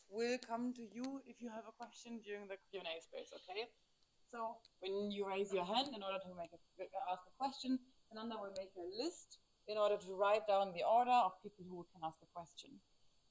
will come to you if you have a question during the Q&A space, okay? So when you raise your hand in order to ask a question, Fernanda will make a list in order to write down the order of people who can ask a question.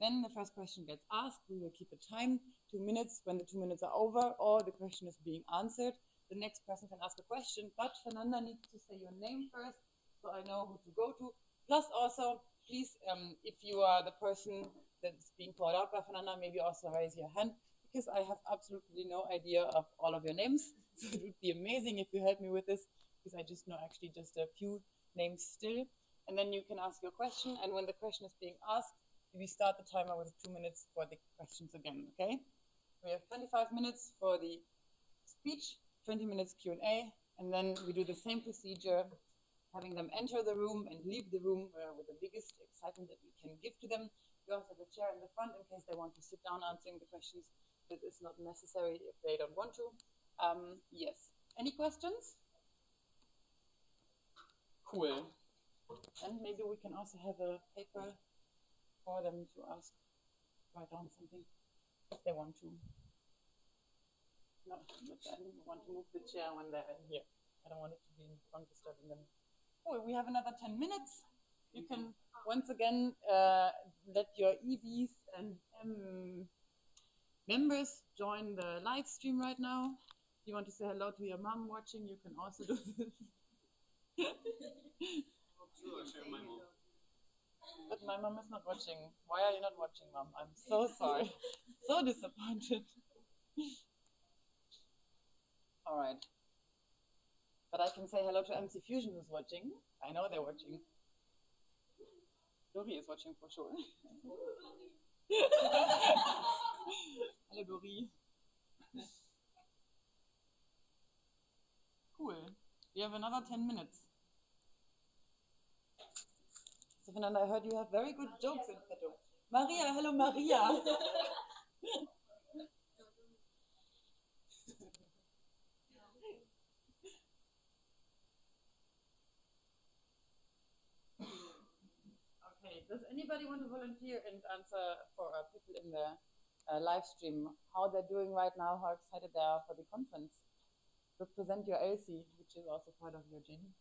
Then the first question gets asked. We will keep a time, 2 minutes. When the 2 minutes are over or the question is being answered, the next person can ask a question. But Fernanda needs to say your name first, so I know who to go to. Plus also, please, if you are the person that's being called out by Fernanda, maybe also raise your hand, because I have absolutely no idea of all of your names. So it would be amazing if you help me with this, because I just know actually just a few names still. And then you can ask your question, and when the question is being asked, we start the timer with 2 minutes for the questions again, okay? We have 25 minutes for the speech, 20 minutes Q&A, and then we do the same procedure, having them enter the room and leave the room with the biggest excitement that we can give to them. We also have a chair in the front in case they want to sit down answering the questions. That is not necessary if they don't want to. Yes. Any questions? Cool. And maybe we can also have a paper for them to write down something if they want to. No, but I want to move the chair when they're in here. I don't want it to be in front disturbing them. Cool, we have another 10 minutes. You can once again let your EVs and members join the live stream right now. If you want to say hello to your mom watching, you can also do this. But my mom is not watching. Why are you not watching, Mom? I'm so sorry. So disappointed. All right. But I can say hello to MC Fusion who's watching. I know they're watching. Dori is watching for sure. Hello, Dori. Cool. We have another 10 minutes. So, Fernanda, I heard you have very good jokes in petto. Maria, hello, Maria. Okay, does anybody want to volunteer and answer for people in the live stream how they're doing right now, how excited they are for the conference? Represent your LC, which is also part of your gym.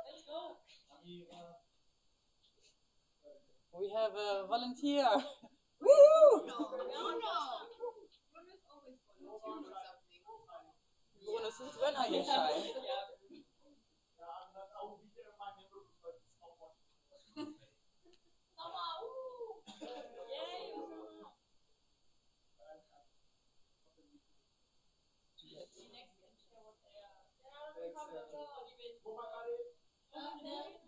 Let's go. We have a volunteer. Woo! No. Bruno, since when are you shy?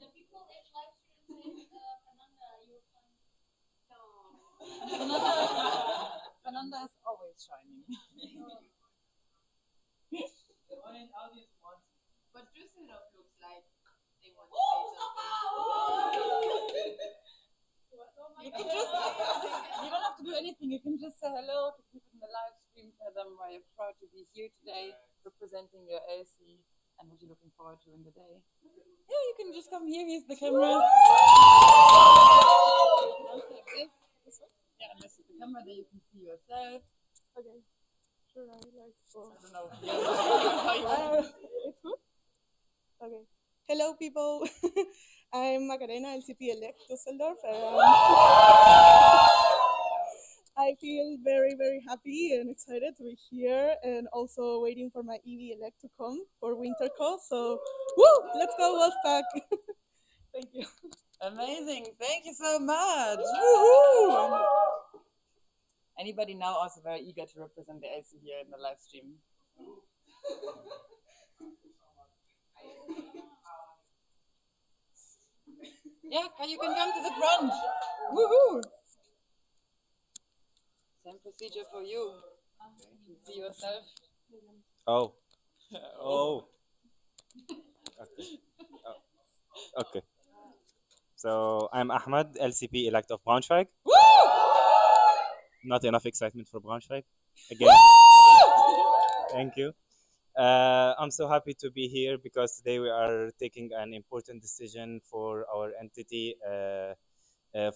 The people at live stream said, Fernanda, you're fun. Fernanda is always shining. The one in audience wants it. But Düsseldorf looks like they want to say something. You can just, you don't have to do anything. You can just say hello to people in the live stream, tell them why you're proud to be here today, representing your LC, and what you're looking forward to in the day. Yeah, you can just come here. Here's the camera. Yeah, and this is the camera. There you can see yourself. Okay. Sure, I like. I don't know. How you want to It's good? Okay. Hello, people. I'm Macarena, MCP Election Düsseldorf. I feel very, very happy and excited to be here and also waiting for my EV Elect to come for winter call. So, woo! Let's go, Wolfpack! Thank you. Amazing. Thank you so much. Woohoo! Anybody now also very eager to represent the LC here in the live stream? Yeah, you can come to the front. Woohoo! Same procedure for you. You can see yourself. Oh. Oh. Okay. Oh. Okay. So I'm Ahmed, LCP elect of Braunschweig. Woo! Not enough excitement for Braunschweig. Again. Woo! Thank you. I'm so happy to be here because today we are taking an important decision for our entity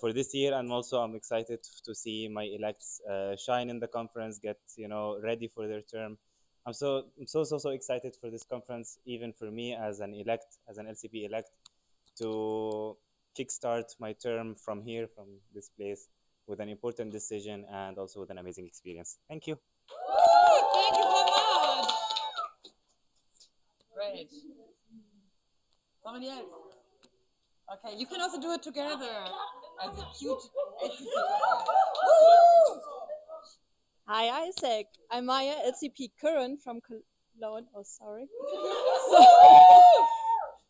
for this year, and also I'm excited to see my elects shine in the conference, get ready for their term. I'm so excited for this conference, even for me as an LCP elect, to kickstart my term from here, from this place, with an important decision and also with an amazing experience. Thank you. Thank you so much. Great. Somebody else. Okay, you can also do it together as a cute LCP couple. Hi, Isaac. I'm Maya, LCP current from Cologne. Oh, sorry. So,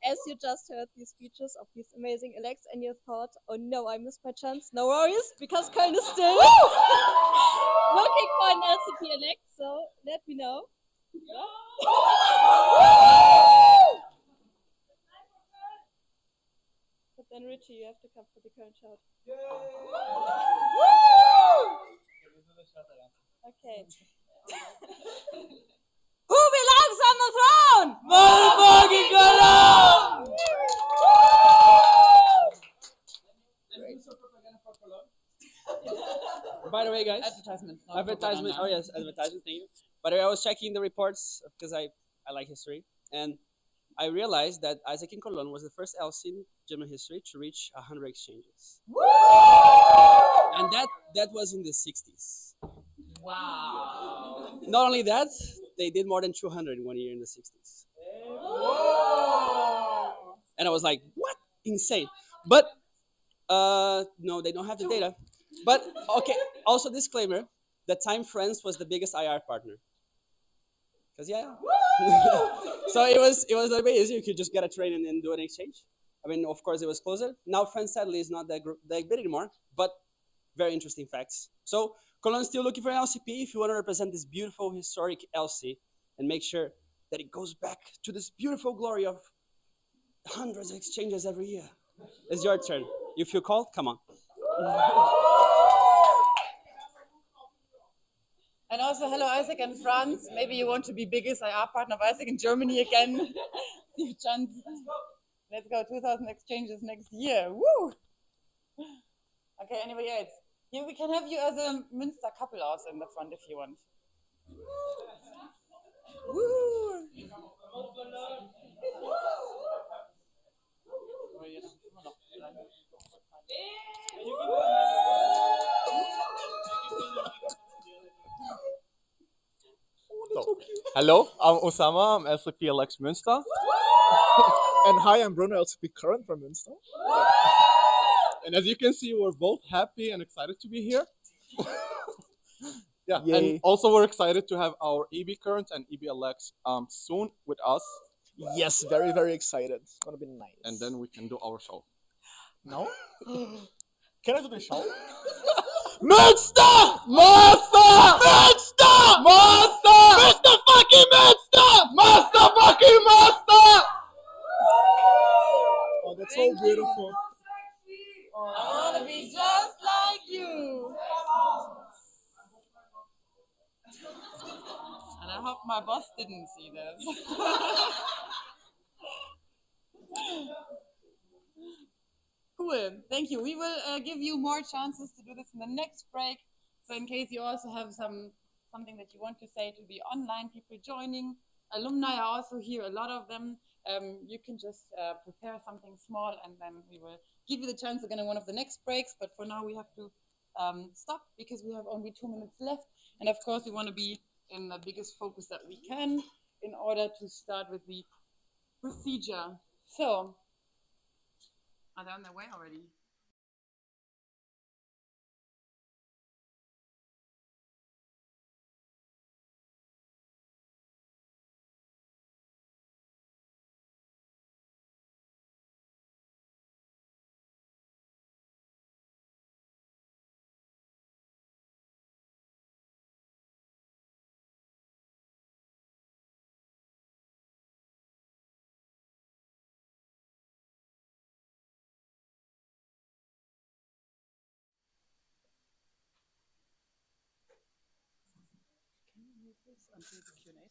as you just heard these speeches of these amazing elects, and you thought, oh no, I missed my chance. No worries, because Köln is still looking for an LCP elect, so let me know. But then, Richie, you have to come for the Köln shout. Okay. Who belongs on the throne? Motherfucking Cologne! By the way, guys, Advertisement. not advertisement. propaganda. Oh yes, advertisement. Thank you. By the way, I was checking the reports because I like history, and I realized that Isaac in Cologne was the first LC in German history to reach 100 exchanges, and that was in the 60s. Wow. Not only that, they did more than 200 in 1 year in the 60s. And I was like, what? Insane. But no, they don't have the data. But okay, also disclaimer, the Time France was the biggest IR partner. Because yeah. So it was a little bit easier. You could just get a train and then do an exchange. I mean, of course, it was closer. Now France sadly is not that big anymore, but very interesting facts. So Cologne's still looking for an LCP if you want to represent this beautiful historic LC and make sure that it goes back to this beautiful glory of hundreds of exchanges every year. It's your turn. You feel called? Come on. And also, hello, Isaac and Franz. Maybe you want to be biggest IR partner of Isaac in Germany again. Your chance. Let's go 2,000 exchanges next year. Woo! Okay, anybody else? Here we can have you as a Münster couple also in the front if you want. Woo! So, hello, I'm Osama, I'm LCP Election Münster. And hi, I'm Bruno, LCP current from Münster. And as you can see, we're both happy and excited to be here. Yeah, Yay. and also we're excited to have our EB current and EB elects soon with us, Yes, very, very excited. It's gonna be nice. and then we can do our show. No? Can I do the show? Münster! Master! Münster! Master! Mr. fucking Münster! Master fucking Master! Oh, that's so beautiful. I want to be just like you. And I hope my boss didn't see this. Cool. Thank you. We will give you more chances to do this in the next break. So in case you also have something that you want to say to the online people joining, alumni are also here, a lot of them. You can just prepare something small, and then we will give you the chance again in one of the next breaks. But for now, we have to stop because we have only 2 minutes left. And of course, we want to be in the biggest focus that we can in order to start with the procedure. So, are they on their way already? Until the Q&A.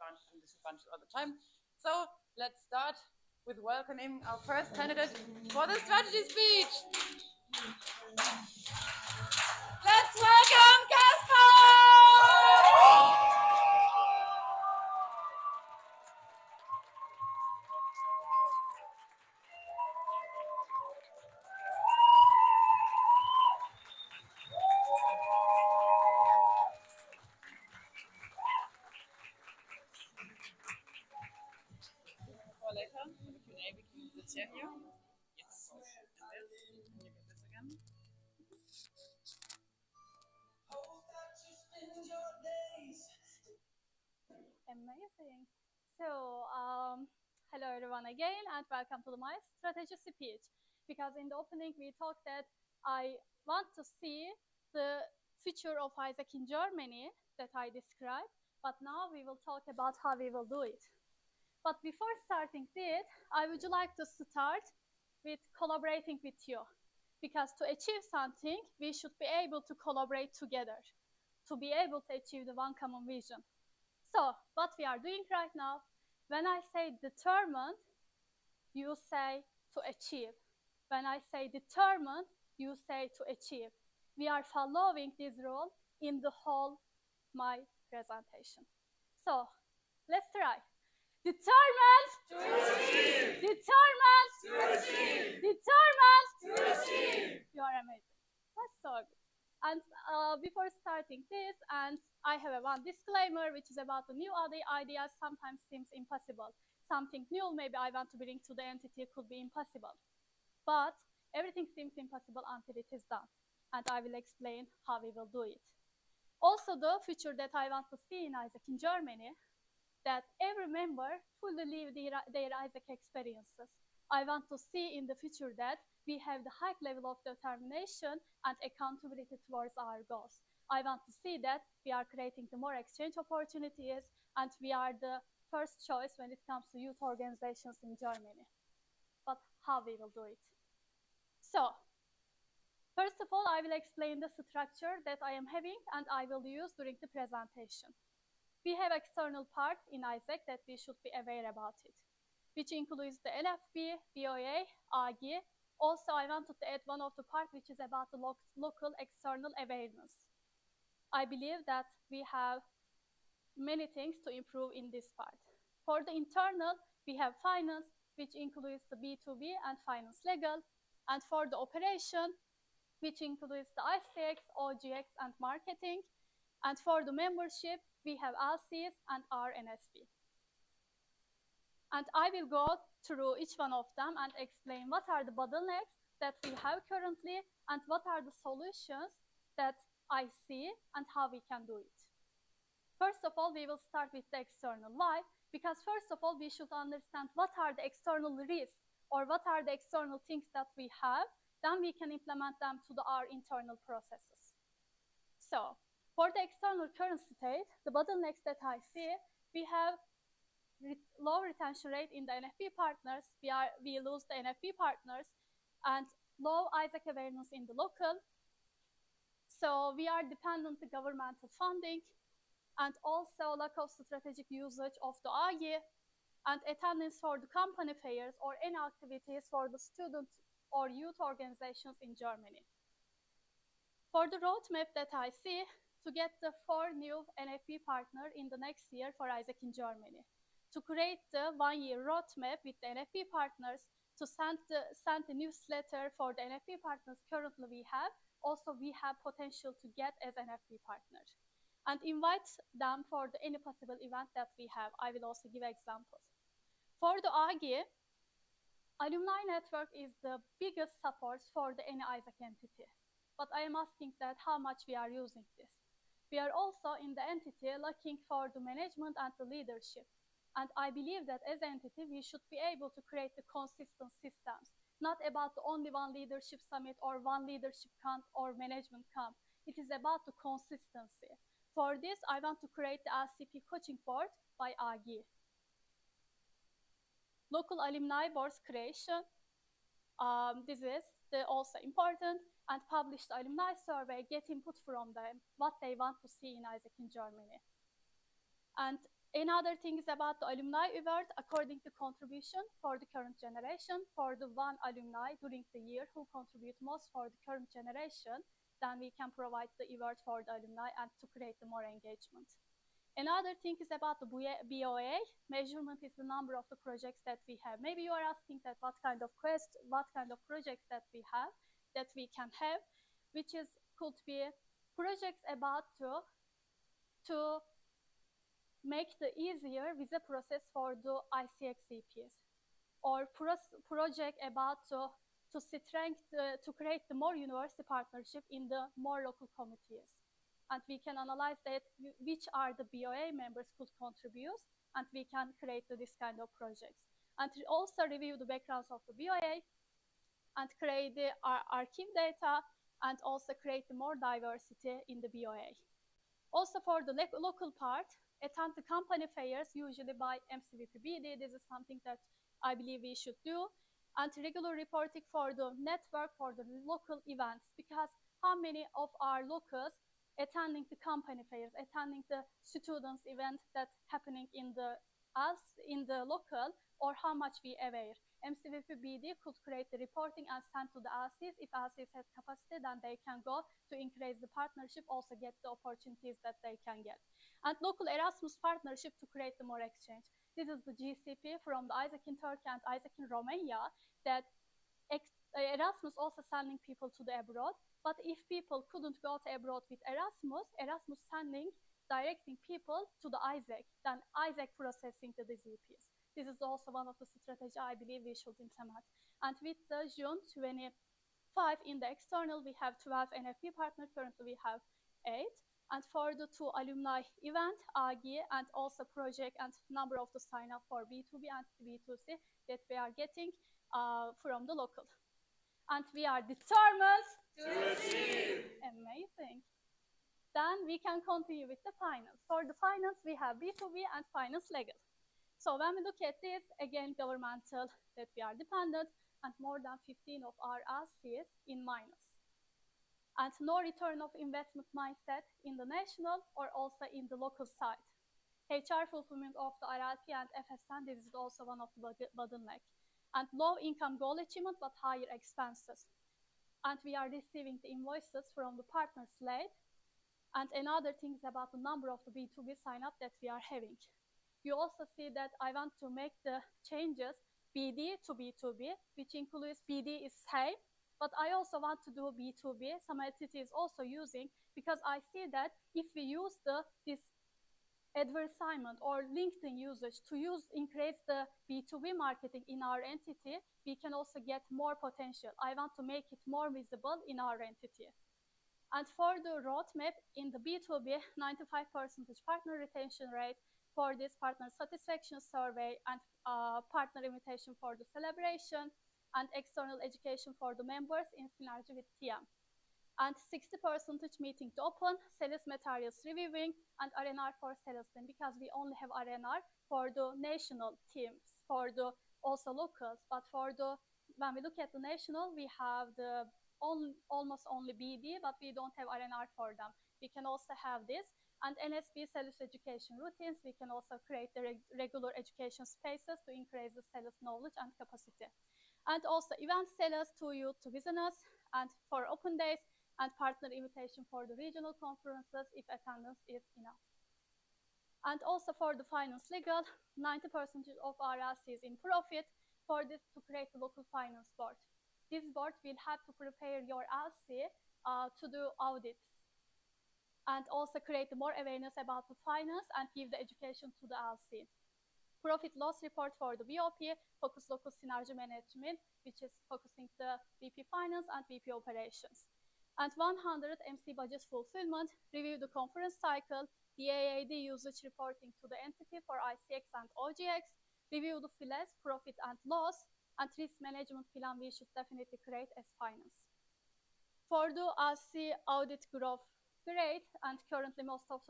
advantages and disadvantages all the time. So let's start with welcoming our first candidate for the strategy speech. Let's welcome Casper! For later, for the Q&A, we can use the chair here. Yes, of course. And this, and you get this again. Amazing. So, hello everyone again, and welcome to my strategy speech. Because in the opening we talked that I want to see the future of Isaac in Germany that I described, but now we will talk about how we will do it. But before starting this, I would like to start with collaborating with you. Because to achieve something, we should be able to collaborate together, to be able to achieve the one common vision. So, what we are doing right now, when I say determined, you say to achieve. When I say determined, you say to achieve. We are following this rule in the whole my presentation. So, let's try. Determined to achieve. Determined to achieve. Determined to achieve. You are amazing. That's so good. And before starting this, and I have one disclaimer, which is about the new ideas sometimes seems impossible. Something new maybe I want to bring to the entity could be impossible. But everything seems impossible until it is done. And I will explain how we will do it. Also, the future that I want to see in Isaac in Germany, that every member fully live their Isaac experiences. I want to see in the future that we have the high level of determination and accountability towards our goals. I want to see that we are creating the more exchange opportunities and we are the first choice when it comes to youth organizations in Germany. But how we will do it? So, first of all, I will explain the structure that I am having and I will use during the presentation. We have external part in Isaac that we should be aware about it, which includes the LFB, BOA, AG. Also, I wanted to add one of the part which is about the local external awareness. I believe that we have many things to improve in this part. For the internal, we have finance, which includes the B2B and finance legal. And for the operation, which includes the ICX, OGX, and marketing. And for the membership, we have LCs and RNSP. And I will go through each one of them and explain what are the bottlenecks that we have currently and what are the solutions that I see and how we can do it. First of all, we will start with the external. Why? Because first of all, we should understand what are the external risks or what are the external things that we have, then we can implement them to our internal processes. So, for the external current state, the bottlenecks that I see, we have low retention rate in the NFP partners, we lose the NFP partners, and low Isaac awareness in the local. So we are dependent on governmental funding, and also lack of strategic usage of the AG, and attendance for the company fairs or any activities for the student or youth organizations in Germany. For the roadmap that I see, to get the 4 new NFP partners in the next year for Isaac in Germany. To create the 1-year roadmap with the NFP partners, to send the newsletter for the NFP partners currently we have, also we have potential to get as NFP partners. And invite them for any possible event that we have. I will also give examples. For the AG, Alumni Network is the biggest support for the any Isaac entity. But I am asking that how much we are using this. We are also in the entity looking for the management and the leadership. And I believe that as an entity, we should be able to create the consistent systems, not about the only one leadership summit or one leadership camp or management camp. It is about the consistency. For this, I want to create the LCP coaching board by AG. Local alumni boards creation. This is also important, and publish the alumni survey, get input from them, what they want to see in Isaac in Germany. And Another thing is about the alumni award according to contribution for the current generation. For the one alumni during the year who contribute most for the current generation, then we can provide the award for the alumni and to create the more engagement. Another thing is about the BOA. Measurement is the number of the projects that we have. Maybe you are asking that what kind of projects that we have, that we can have, which is could be projects about to make the easier visa process for the ICX CPs, or project about to strengthen to create the more university partnership in the more local committees. And we can analyze that which are the BOA members could contribute, and we can create this kind of projects. And also review the backgrounds of the BOA and create the archive data, and also create the more diversity in the BOA. Also for the local part, attend the company fairs, usually by MCP BD. This is something that I believe we should do. And regular reporting for the network for the local events, because how many of our locals attending the company fairs, attending the students event that's happening in the local, or how much we aware. MCP BD could create the reporting and send to the LCs. If LCs has capacity, then they can go to increase the partnership, also get the opportunities that they can get. And local Erasmus partnership to create the more exchange. This is the GCP from the Isaac in Turkey and Isaac in Romania, that Erasmus also sending people to the abroad. But if people couldn't go to abroad with Erasmus, Erasmus sending, directing people to the Isaac, then Isaac processing the DZPs. This is also one of the strategies I believe we should implement. And with the June 25 in the external, we have 12 NFP partners. Currently, we have 8. And for the 2 alumni event, AGI, and also project and number of the sign up for B2B and B2C that we are getting from the local. And we are determined to achieve. Amazing. Then we can continue with the finance. For the finance, we have B2B and finance legal. So when we look at this, again, governmental that we are dependent, and more than 15 of our LCs in minus. And no return of investment mindset in the national or also in the local side. HR fulfillment of the RLP and FSN, this is also one of the bottleneck. And low income goal achievement, but higher expenses. And we are receiving the invoices from the partners late. And another thing is about the number of the B2B sign up that we are having. You also see that I want to make the changes BD to B2B, which includes BD is same, but I also want to do B2B. Some entity is also using, because I see that if we use this advertisement or LinkedIn usage to increase the B2B marketing in our entity, we can also get more potential. I want to make it more visible in our entity. And for the roadmap in the B2B, 95% partner retention rate, for this partner satisfaction survey, and partner invitation for the celebration, and external education for the members in synergy with TM. And 60% meeting to open, sales materials reviewing, and RNR for sales team, because we only have RNR for the national teams, for the also locals, but for the, when we look at the national, we have the almost only BD, but we don't have RNR for them. We can also have this. And NSB sales education routines, we can also create the regular education spaces to increase the sales knowledge and capacity. And also event sales to youth to business, and for open days, and partner invitation for the regional conferences if attendance is enough. And also for the finance legal, 90% of our LC is in profit. For this, to create a local finance board. This board will have to prepare your LC to do audits, and also create more awareness about the finance and give the education to the LC. Profit loss report for the BOP, focus local synergy management, which is focusing the VP finance and VP operations. And 100 MC budget fulfillment, review the conference cycle, the AAD usage reporting to the entity for ICX and OGX, review the FILES, profit and loss, and risk management plan we should definitely create as finance. For the LC audit growth, great, and currently most of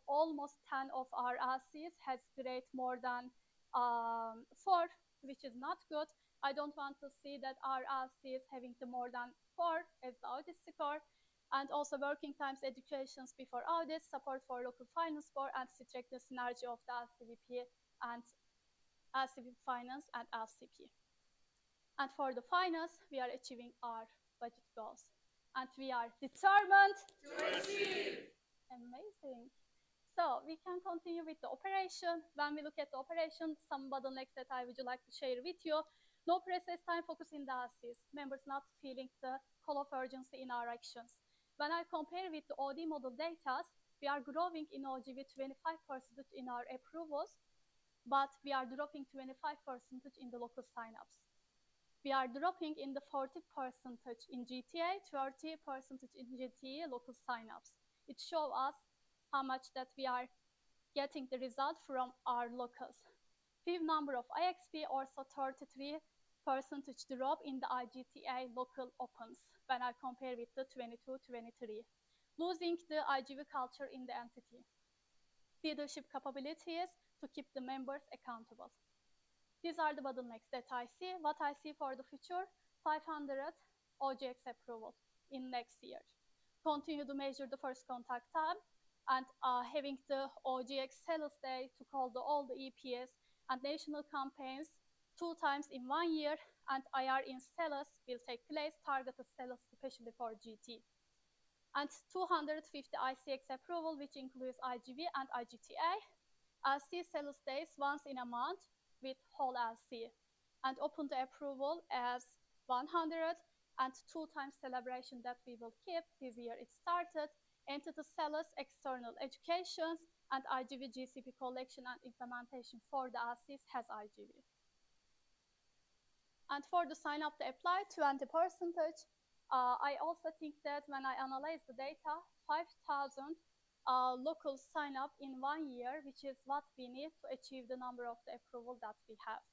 almost 10 of our LCs has grade more than 4, which is not good. I don't want to see that our LCs having the more than 4 as the audit score. and also working times educations before audit, support for local finance board, and strengthen synergy of the LCVP and LCVP finance and LCP. And for the finance, we are achieving our budget goals. And we are determined to achieve. Amazing. So we can continue with the operation. When we look at the operation, some bottlenecks that I would like to share with you. No precise time focus in the LCs. Members not feeling the call of urgency in our actions. When I compare with the OD model data, we are growing in OGV 25% in our approvals, but we are dropping 25% in the local signups. We are dropping in the 40% in GTA, 30% in GTA local signups. It shows us how much that we are getting the result from our locals. Few number of IXP also 33% drop in the IGTA local opens when I compare with the 22-23. Losing the IGV culture in the entity. Leadership capabilities to keep the members accountable. These are the bottlenecks that I see. What I see for the future, 500 OGX approval in next year. Continue to measure the first contact time and having the OGX sales day to call all the EPS and national campaigns 2 times in 1 year, and IR in sales will take place, targeted sales especially for GT. And 250 ICX approval, which includes IGV and IGTA. LC sales days once in a month with whole LC, and open the approval as 100 and 2 times celebration that we will keep. This year it started. Entity sellers, external educations, and IGV GCP collection and implementation for the LCs has IGV. And for the sign up to apply, 20%. I also think that when I analyze the data, 5,000 local sign up in 1 year, which is what we need to achieve the number of the approval that we have.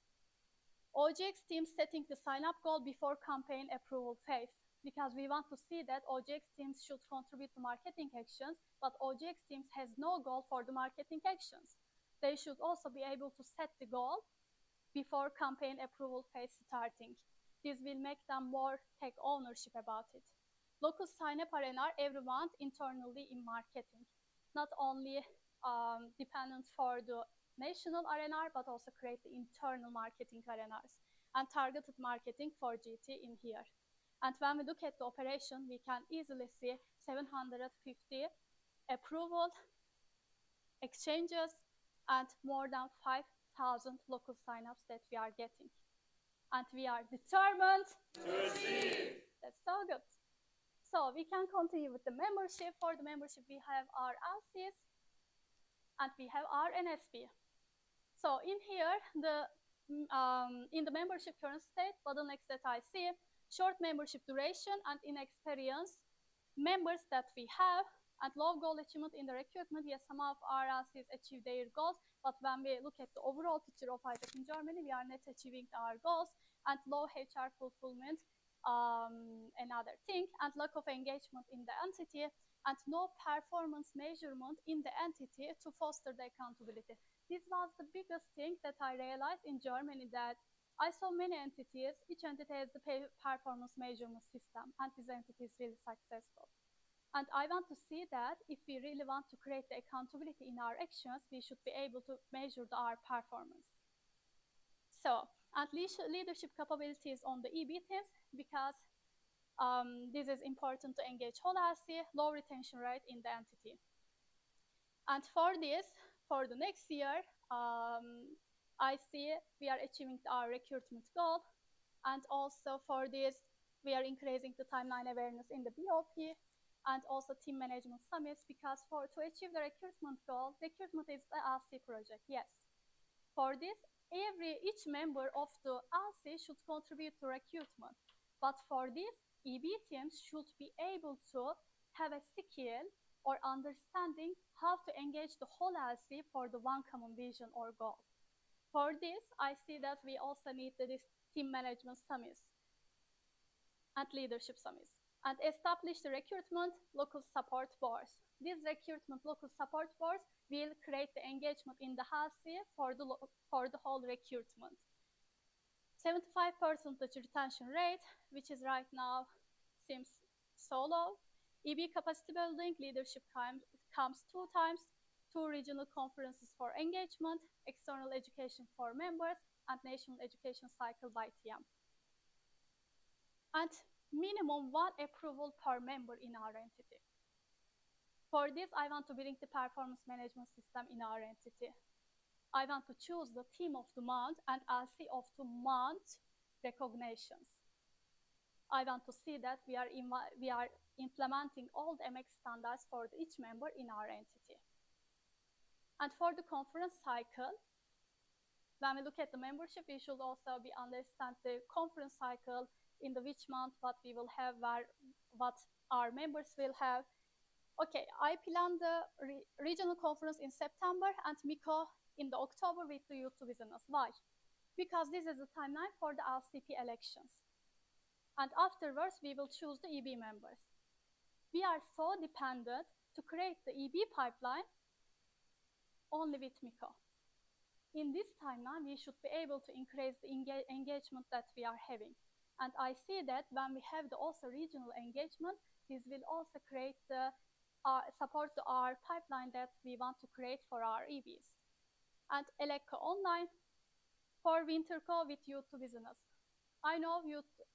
OGX team setting the sign up goal before campaign approval phase, because we want to see that OGX teams should contribute to marketing actions, but OGX teams has no goal for the marketing actions. They should also be able to set the goal before campaign approval phase starting. This will make them more take ownership about it. Local sign-up arena every month internally in marketing, not only dependent for the national arena, but also create the internal marketing arenas and targeted marketing for GT in here. And when we look at the operation, we can easily see 750 approval exchanges and more than 5,000 local signups that we are getting. And we are determined to achieve. That's so good. So we can continue with the membership. For the membership, we have our LCs and we have our NSP. So in here, in the membership current state, bottlenecks that I see, short membership duration and inexperienced members that we have, and low goal achievement in the recruitment. Yes, some of our LCs achieve their goals, but when we look at the overall picture of ITEC in Germany, we are not achieving our goals, and low HR fulfillment, another thing, and lack of engagement in the entity, and no performance measurement in the entity to foster the accountability. This was the biggest thing that I realized in Germany, that I saw many entities, each entity has the performance measurement system, and this entity is really successful. And I want to see that if we really want to create the accountability in our actions, we should be able to measure our performance. So, and leadership capabilities on the EB teams, because this is important to engage whole LC, low retention rate in the entity. And for this, for the next year, I see we are achieving our recruitment goal, and also for this, we are increasing the timeline awareness in the BOP, and also team management summits, because to achieve the recruitment goal, recruitment is the LC project, yes. For this, each member of the LC should contribute to recruitment, but for this, EB teams should be able to have a skill or understanding how to engage the whole LC for the one common vision or goal. For this, I see that we also need this team management summits and leadership summits, and establish the recruitment local support boards. These recruitment local support boards will create the engagement in the HALC for the whole recruitment. 75% retention rate, which is right now seems so low. EB capacity building, leadership comes 2 times, 2 regional conferences for engagement, external education for members, and national education cycle by TM. And minimum 1 approval per member in our entity. For this, I want to bring the performance management system in our entity. I want to choose the team of the month and LC of the month recognitions. I want to see that we are implementing all the MX standards for each member in our entity. And for the conference cycle, when we look at the membership, we should also understand the conference cycle in the which month, what we will have, what our members will have. Okay, I planned the regional conference in September and MICO in the October with the youth to business. Why? Because this is the timeline for the LCP elections. And afterwards, we will choose the EB members. We are so dependent to create the EB pipeline only with MICO. In this timeline, we should be able to increase the engagement that we are having. And I see that when we have the also regional engagement, this will also create the support our pipeline that we want to create for our EBs. And Elecco Online for WinterCo with youth to business. I know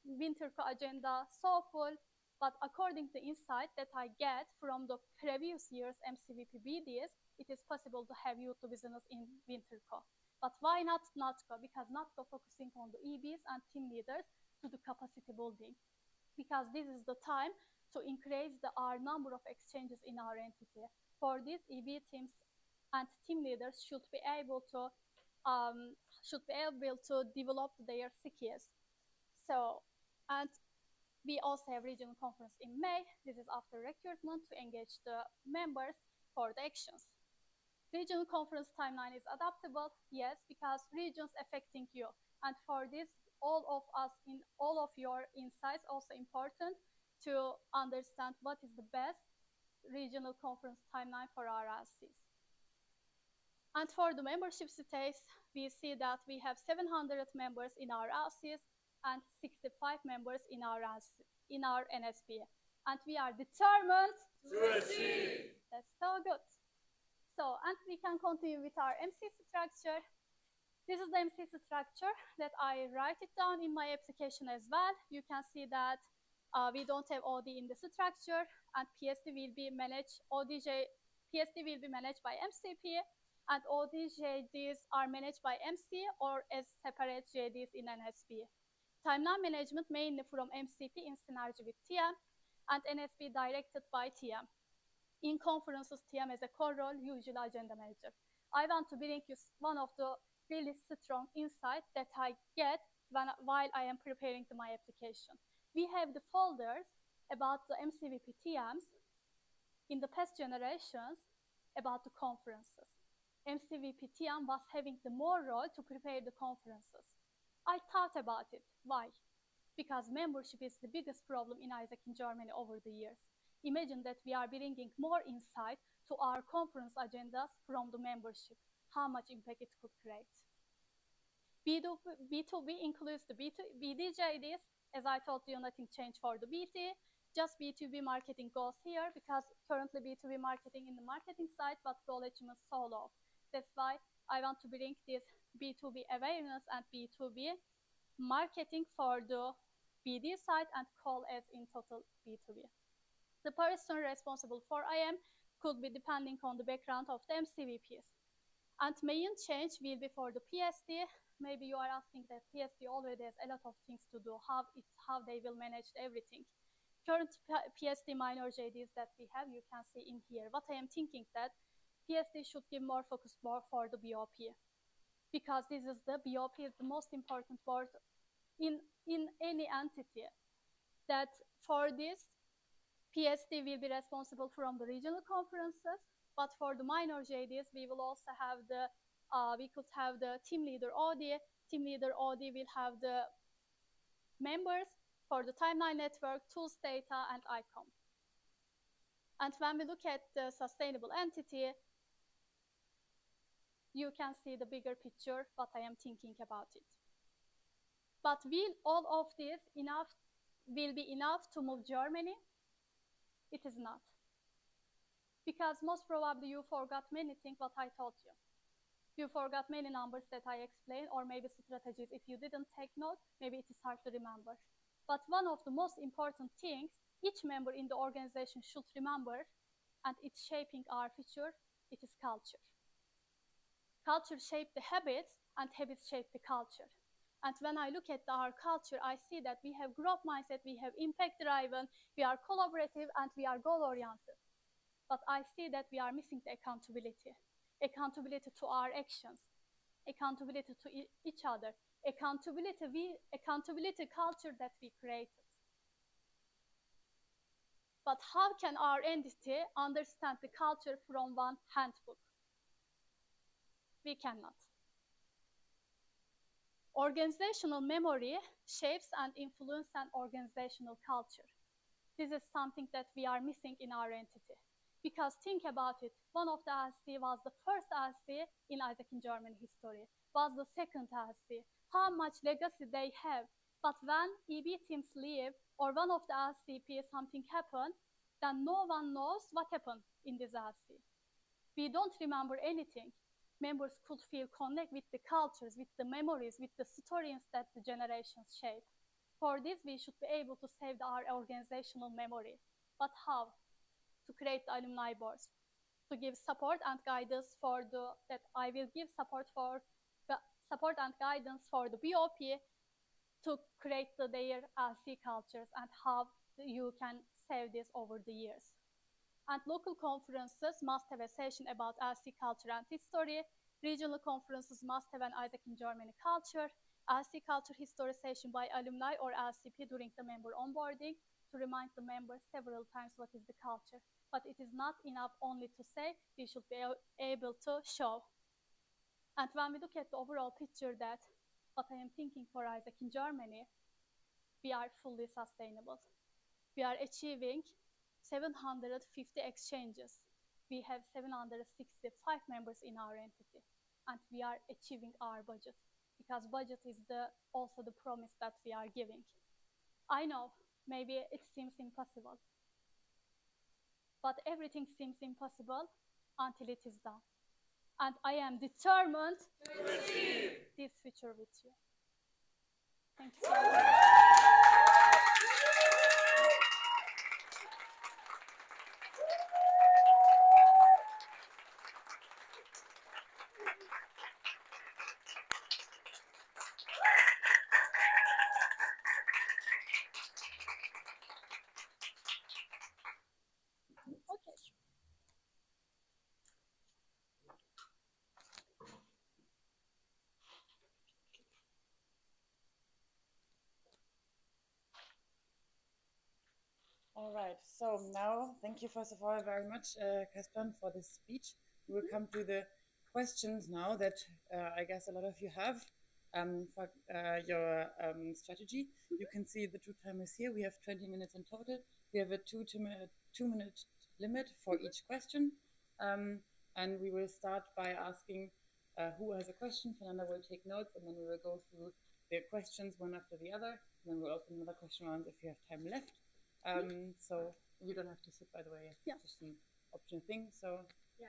WinterCo agenda so full, but according to insight that I get from the previous year's MCVP BDS, it is possible to have youth to business in WinterCo. But why not NATCO? Because NATCO focusing on the EBs and team leaders to the capacity building. Because this is the time to increase our number of exchanges in our entity. For this, EB teams and team leaders should be able to develop their skills. So, and we also have regional conference in May. This is after recruitment to engage the members for the actions. Regional conference timeline is adaptable, yes, because regions affecting you. And for this, all of us in all of your insights also important to understand what is the best regional conference timeline for our LCs. And for the membership status, we see that we have 700 members in our LCs and 65 members in our NSP. And we are determined to achieve. That's so good. So, and we can continue with our MC structure. This is the MC structure that I write it down in my application as well. You can see that we don't have OD in the structure, and PSD will be managed, PSD will be managed by MCP, and ODJDs are managed by MC or as separate JDs in NSP. Timeline management mainly from MCP in synergy with TM, and NSP directed by TM. In conferences, TM as a core role, usually agenda manager. I want to bring you one of the really strong insights that I get while I am preparing my application. We have the folders about the MCVP TMs in the past generations about the conferences. MCVP TM was having the more role to prepare the conferences. I thought about it. Why? Because membership is the biggest problem in ISAC in Germany over the years. Imagine that we are bringing more insight to our conference agendas from the membership, how much impact it could create. B2B includes the BDJDs. As I told you, nothing changed for the BT. Just B2B marketing goes here because currently B2B marketing in the marketing side, but role achievement so low. That's why I want to bring this B2B awareness and B2B marketing for the BD side and call as in total B2B. The person responsible for IM could be depending on the background of the MCVPs. And main change will be for the PSD. Maybe you are asking that PSD already has a lot of things to do, how they will manage everything. Current PSD minor JDs that we have, you can see in here. What I am thinking that PSD should give more focus for the BOP. Because this is the BOP is the most important word in any entity. That for this, PSD will be responsible from the regional conferences, but for the minor JDs, we will also have we could have the team leader OD. Team leader OD will have the members for the timeline network, tools data, and ICOM. And when we look at the sustainable entity, you can see the bigger picture, what I am thinking about it. But will all of this will be enough to move Germany? It is not. Because most probably you forgot many things what I told you. You forgot many numbers that I explained, or maybe strategies. If you didn't take note, maybe it is hard to remember. But one of the most important things each member in the organization should remember, and it's shaping our future, it is culture. Culture shapes the habits, and habits shape the culture. And when I look at our culture, I see that we have growth mindset, we have impact driven, we are collaborative, and we are goal oriented. But I see that we are missing the accountability. Accountability to our actions, accountability to each other, accountability culture that we created. But how can our entity understand the culture from one handbook? We cannot. Organizational memory shapes and influences an organizational culture. This is something that we are missing in our entity. Because think about it, one of the ASC was the first ASC in Isaac in German history, was the second ASC. How much legacy they have. But when EB teams leave or one of the ASCP something happened, then no one knows what happened in this ASC. We don't remember anything. Members could feel connect with the cultures, with the memories, with the stories that the generations shape. For this, we should be able to save our organizational memory. But how? To create the alumni boards, to give support and guidance for that I will give support and guidance for the BOP to create their C cultures and how you can save this over the years. And local conferences must have a session about LC culture and history. Regional conferences must have an Isaac in Germany culture, LC culture history session by alumni or LCP during the member onboarding to remind the members several times what is the culture. But it is not enough only to say, we should be able to show. And when we look at the overall picture that what I am thinking for Isaac in Germany, we are fully sustainable. We are achieving 750 exchanges. We have 765 members in our entity, and we are achieving our budget because budget is also the promise that we are giving. I know, maybe it seems impossible, but everything seems impossible until it is done. And I am determined to achieve this future with you. Thank you so much. All right, so now, thank you first of all very much, Kaspan, for this speech. We will come to the questions now that I guess a lot of you have for your strategy. You can see the two timers here. We have 20 minutes in total. We have a two-minute limit for each question. And we will start by asking who has a question. Fernanda will take notes, and then we will go through the questions one after the other. And then we'll open another question round if you have time left. So you don't have to sit, by the way. It's just an optional thing. So the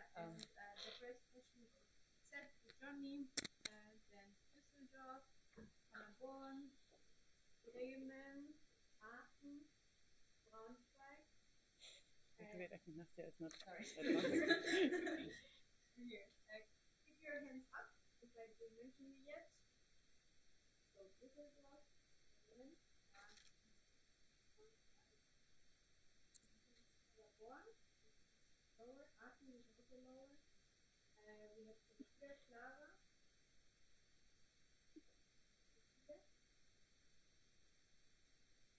first question is set the journey, then Düsseldorf, Paderborn, Bremen, Aachen, Braunschweig. wait, I think Nastya is not. Sorry. Here, keep your hands up if I didn't mention you yet. So Düsseldorf, Bremen, lower, Aachen is also lower. We have Sebastian, Clara.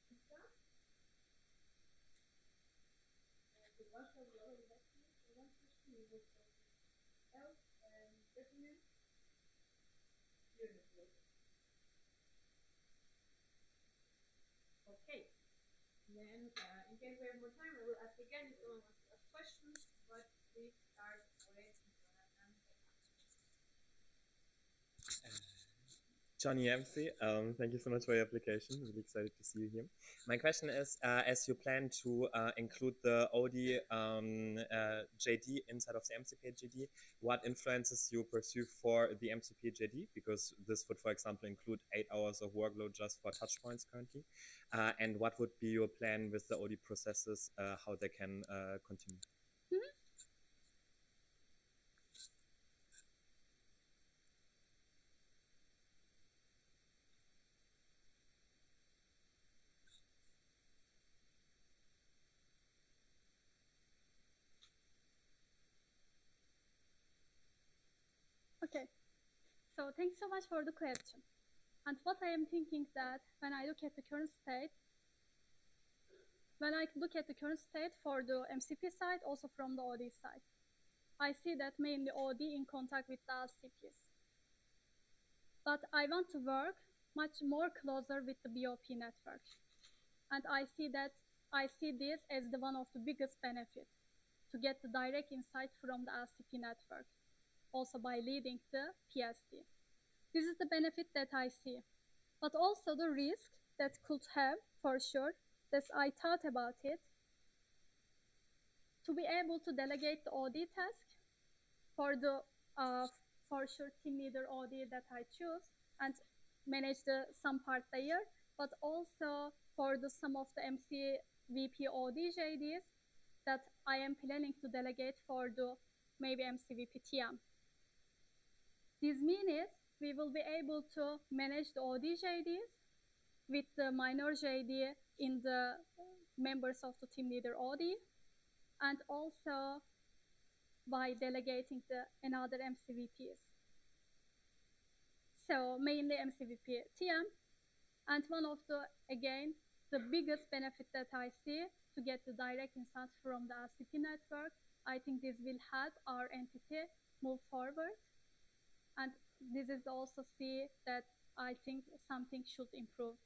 Pizza. The Russia we already have here. So one question we will go else and Göttingen. Beautiful. Okay. Then in case we have more time, I will ask again if anyone wants to ask questions, but please start already. Johnny MC, thank you so much for your application. Really excited to see you here. My question is, as you plan to include the OD JD inside of the MCP JD, what influences you pursue for the MCP JD? Because this would, for example, include 8 hours of workload just for touchpoints currently. And what would be your plan with the OD processes, how they can continue? Okay, so thanks so much for the question. And what I am thinking that when I look at the current state, for the MCP side, also from the OD side, I see that mainly OD in contact with the LCPs. But I want to work much more closer with the BOP network. And I see this as the one of the biggest benefits, to get the direct insight from the LCP network, also by leading the PSD. This is the benefit that I see. But also the risk that could have, for sure, that I thought about it, to be able to delegate the OD task for the, for sure, team leader OD that I choose and manage some part there, but also for some of the MCVP OD JDs that I am planning to delegate for the maybe MCVP TM. This means we will be able to manage the OD JDs with the minor JD in the members of the team leader OD, and also by delegating another MCVPs. So mainly MCVP TM, and one of the biggest benefit that I see to get the direct insights from the LCP network, I think this will help our entity move forward. And this is also see that I think something should improve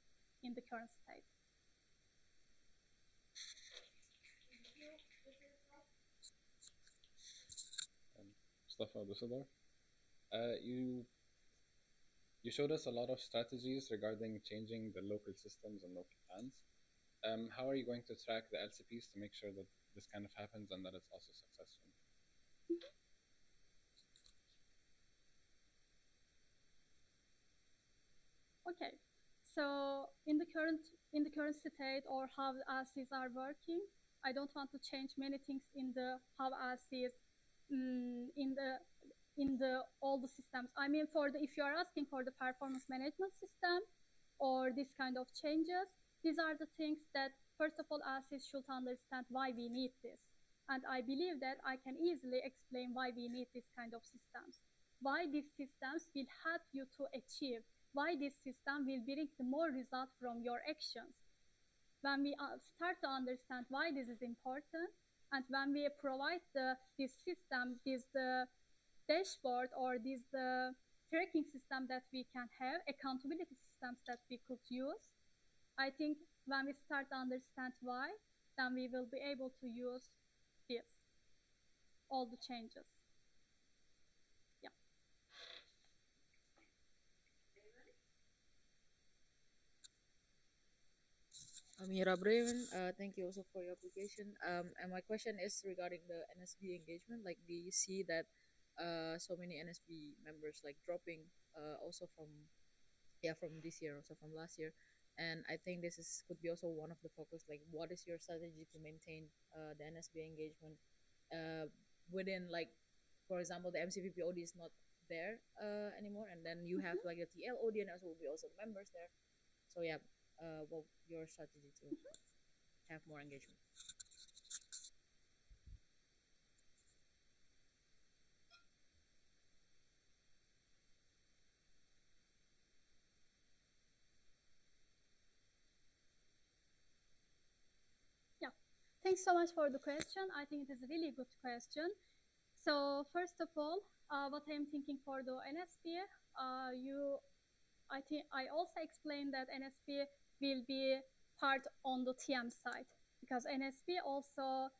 in the current state. Mustafa Düsseldorf. You showed us a lot of strategies regarding changing the local systems and local plans. How are you going to track the LCPs to make sure that this kind of happens and that it's also successful? Okay, so in the current state, or how the LCs are working, I don't want to change many things in the how LCs in the all the systems. I mean, if you are asking for the performance management system or this kind of changes, these are the things that first of all LCs should understand why we need this. And I believe that I can easily explain why we need this kind of systems, why these systems will help you to achieve, why this system will bring the more result from your actions. When we start to understand why this is important, and when we provide this system, the dashboard, or the tracking system that we can have, accountability systems that we could use, I think when we start to understand why, then we will be able to use all the changes. Yeah. I'm Hira Breven. Thank you also for your application. And my question is regarding the NSB engagement. Like, do you see that so many NSB members like dropping also from this year, also from last year? And I think this could be also one of the focus. Like, what is your strategy to maintain the NSB engagement within, like, for example, the MCP OD is not there anymore, and then you have like the TL OD, and also will be also members there. So yeah. What your strategy to have more engagement? Yeah, thanks so much for the question. I think it is a really good question. So first of all, what I'm thinking for the NSP, I think I also explained that NSP will be part on the TM side, because NSP also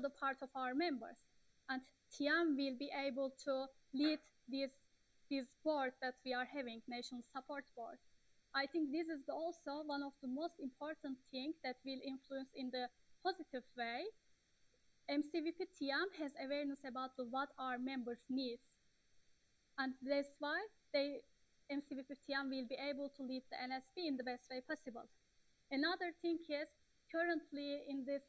the part of our members, and TM will be able to lead this this board that we are having, National Support Board. I think this is also one of the most important things that will influence in the positive way. MCVP TM has awareness about what our members need. And that's why MCVP TM will be able to lead the NSP in the best way possible. Another thing is, currently in this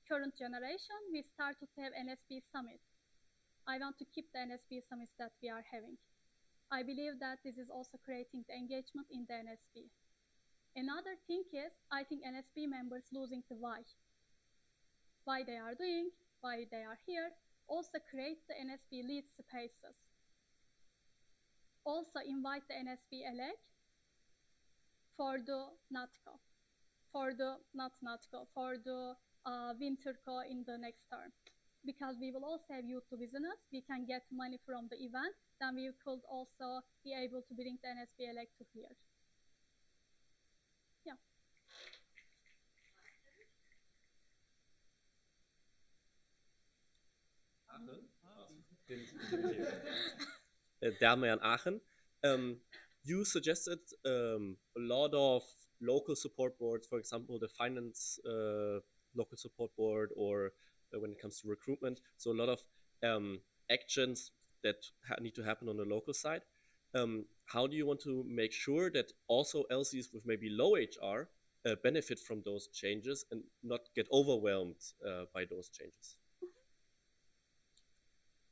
current generation, we started to have NSP summit. I want to keep the NSP summits that we are having. I believe that this is also creating the engagement in the NSP. Another thing is, I think NSP members losing the why they are doing, why they are here, also create the NSP lead spaces. Also invite the NSP elect for the NATCO, for the WinterCo in the next term. Because we will also have youth to business, we can get money from the event, then we could also be able to bring the NSP elect to here. Yeah. Damian Aachen. You suggested a lot of local support boards, for example, the finance local support board, or when it comes to recruitment. So a lot of actions that need to happen on the local side. How do you want to make sure that also LCs with maybe low HR benefit from those changes and not get overwhelmed by those changes?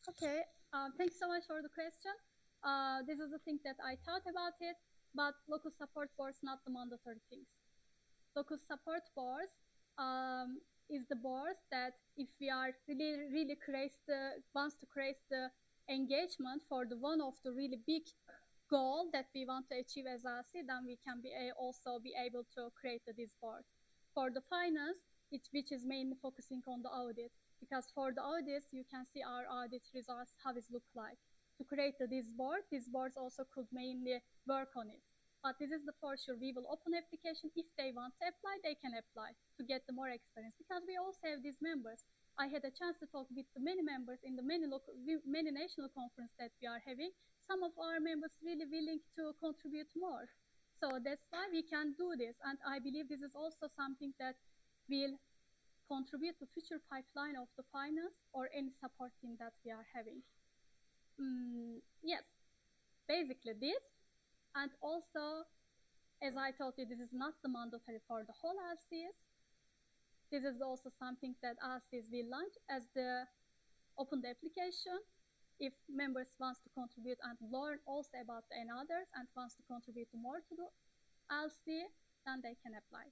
Okay, thanks so much for the question. This is the thing that I thought about it, but local support boards not the mandatory things. Local support boards is the boards that if we are really wants to create the engagement for the one of the really big goal that we want to achieve as LC, then we can also be able to create this board. For the finance, which is mainly focusing on the audit, because for the audits, you can see our audit results, how it look like. To create this board, these boards also could mainly work on it. But this is the for sure, we will open application. If they want to apply, they can apply to get the more experience, because we also have these members. I had a chance to talk with the many members in the many national conference that we are having. Some of our members really willing to contribute more. So that's why we can do this. And I believe this is also something that will contribute to future pipeline of the finance or any support team that we are having. Yes, basically this. And also, as I told you, this is not the mandatory for the whole LCS. This is also something that LCS will launch as the open the application. If members wants to contribute and learn also about the others and wants to contribute more to the LC, then they can apply.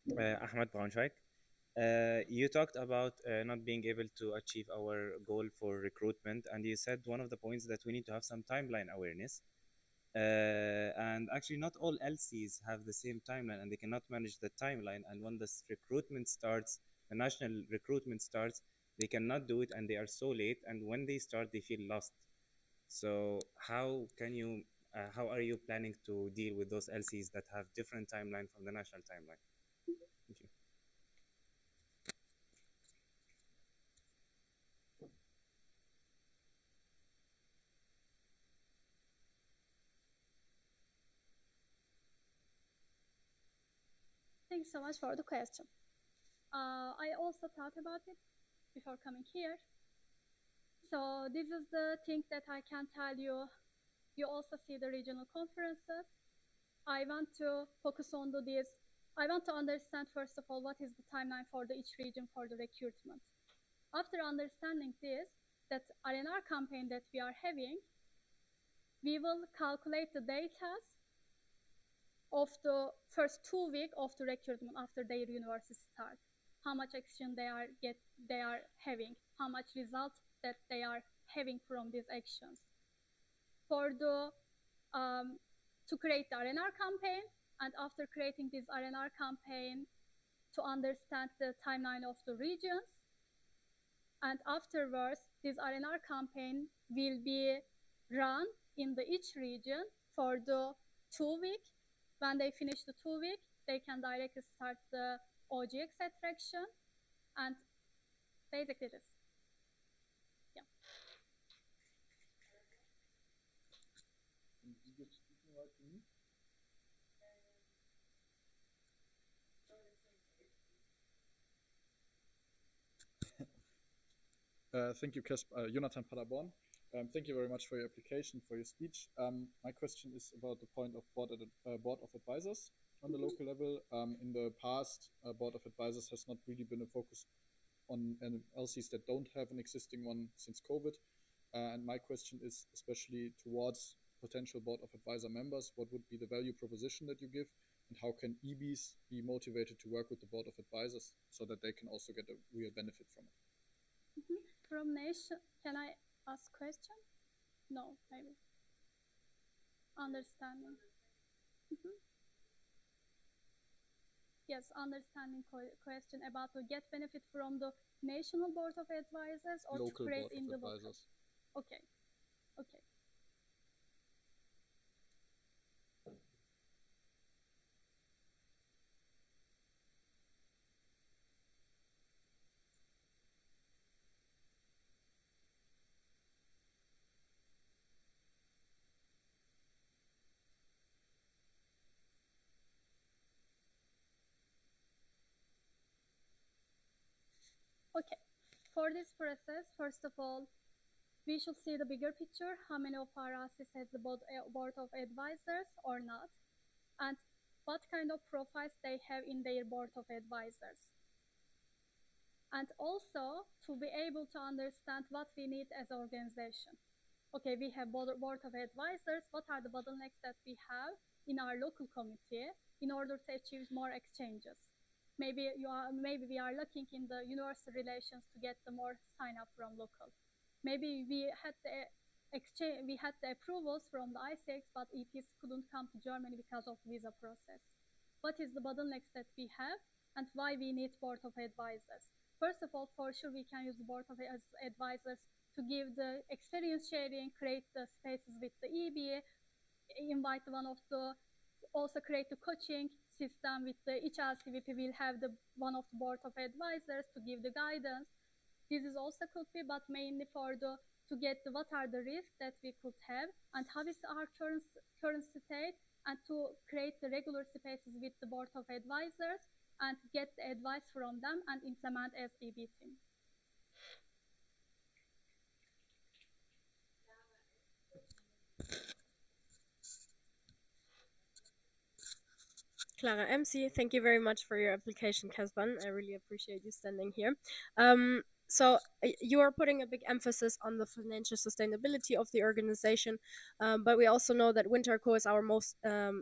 Ahmed Braunschweig. You talked about not being able to achieve our goal for recruitment, and you said one of the points that we need to have some timeline awareness. And actually, not all LCs have the same timeline, and they cannot manage the timeline. And when this recruitment starts, the national recruitment starts, they cannot do it, and they are so late. And when they start, they feel lost. So how are you planning to deal with those LCs that have different timeline from the national timeline? Thank you. Thanks so much for the question. I also thought about it before coming here. So this is the thing that I can tell you. You also see the regional conferences. I want to focus on this. I want to understand, first of all, what is the timeline for each region for the recruitment. After understanding this, that RNR campaign that we are having, we will calculate the data of the first 2 weeks of the recruitment after their university start. How much action they are having, how much result that they are having from these actions. For the to create the RNR campaign, and after creating this RNR campaign, to understand the timeline of the regions, and afterwards this RNR campaign will be run in each region for the 2 weeks when they finish the 2 week, they can directly start the OGX attraction, and basically this. Yeah. Thank you, Jonathan Paderborn. Thank you very much for your application, for your speech. My question is about the point of board of advisors on the local level. In the past, board of advisors has not really been a focus on LCs that don't have an existing one since COVID. And my question is especially towards potential board of advisor members, what would be the value proposition that you give, and how can EBs be motivated to work with the board of advisors so that they can also get a real benefit from it? From nation, can I ask question? No, maybe. Understanding. Yes, understanding question about to get benefit from the national board of advisors or local to create board in of the advisors. local. Okay. Okay. Okay, for this process, first of all, we should see the bigger picture, how many of our assets has the board of advisors or not, and what kind of profiles they have in their board of advisors. And also, to be able to understand what we need as an organization. Okay, we have board of advisors, what are the bottlenecks that we have in our local committee in order to achieve more exchanges? Maybe we are looking in the university relations to get the more sign up from local. Maybe we had the approvals from the ICX, but EPs couldn't come to Germany because of visa process. What is the bottlenecks that we have, and why we need board of advisors? First of all, for sure, we can use the board of advisors to give the experience sharing, create the spaces with the EB, invite one of the, also create the coaching system with the each LCVP will have the one of the board of advisors to give the guidance. This is also could be, but mainly for the to get the, what are the risks that we could have and how is our current state, and to create the regular spaces with the board of advisors and get the advice from them and implement as EB team. Clara MC, thank you very much for your application, Kasban. I really appreciate you standing here. So you are putting a big emphasis on the financial sustainability of the organization, but we also know that WinterCo is our most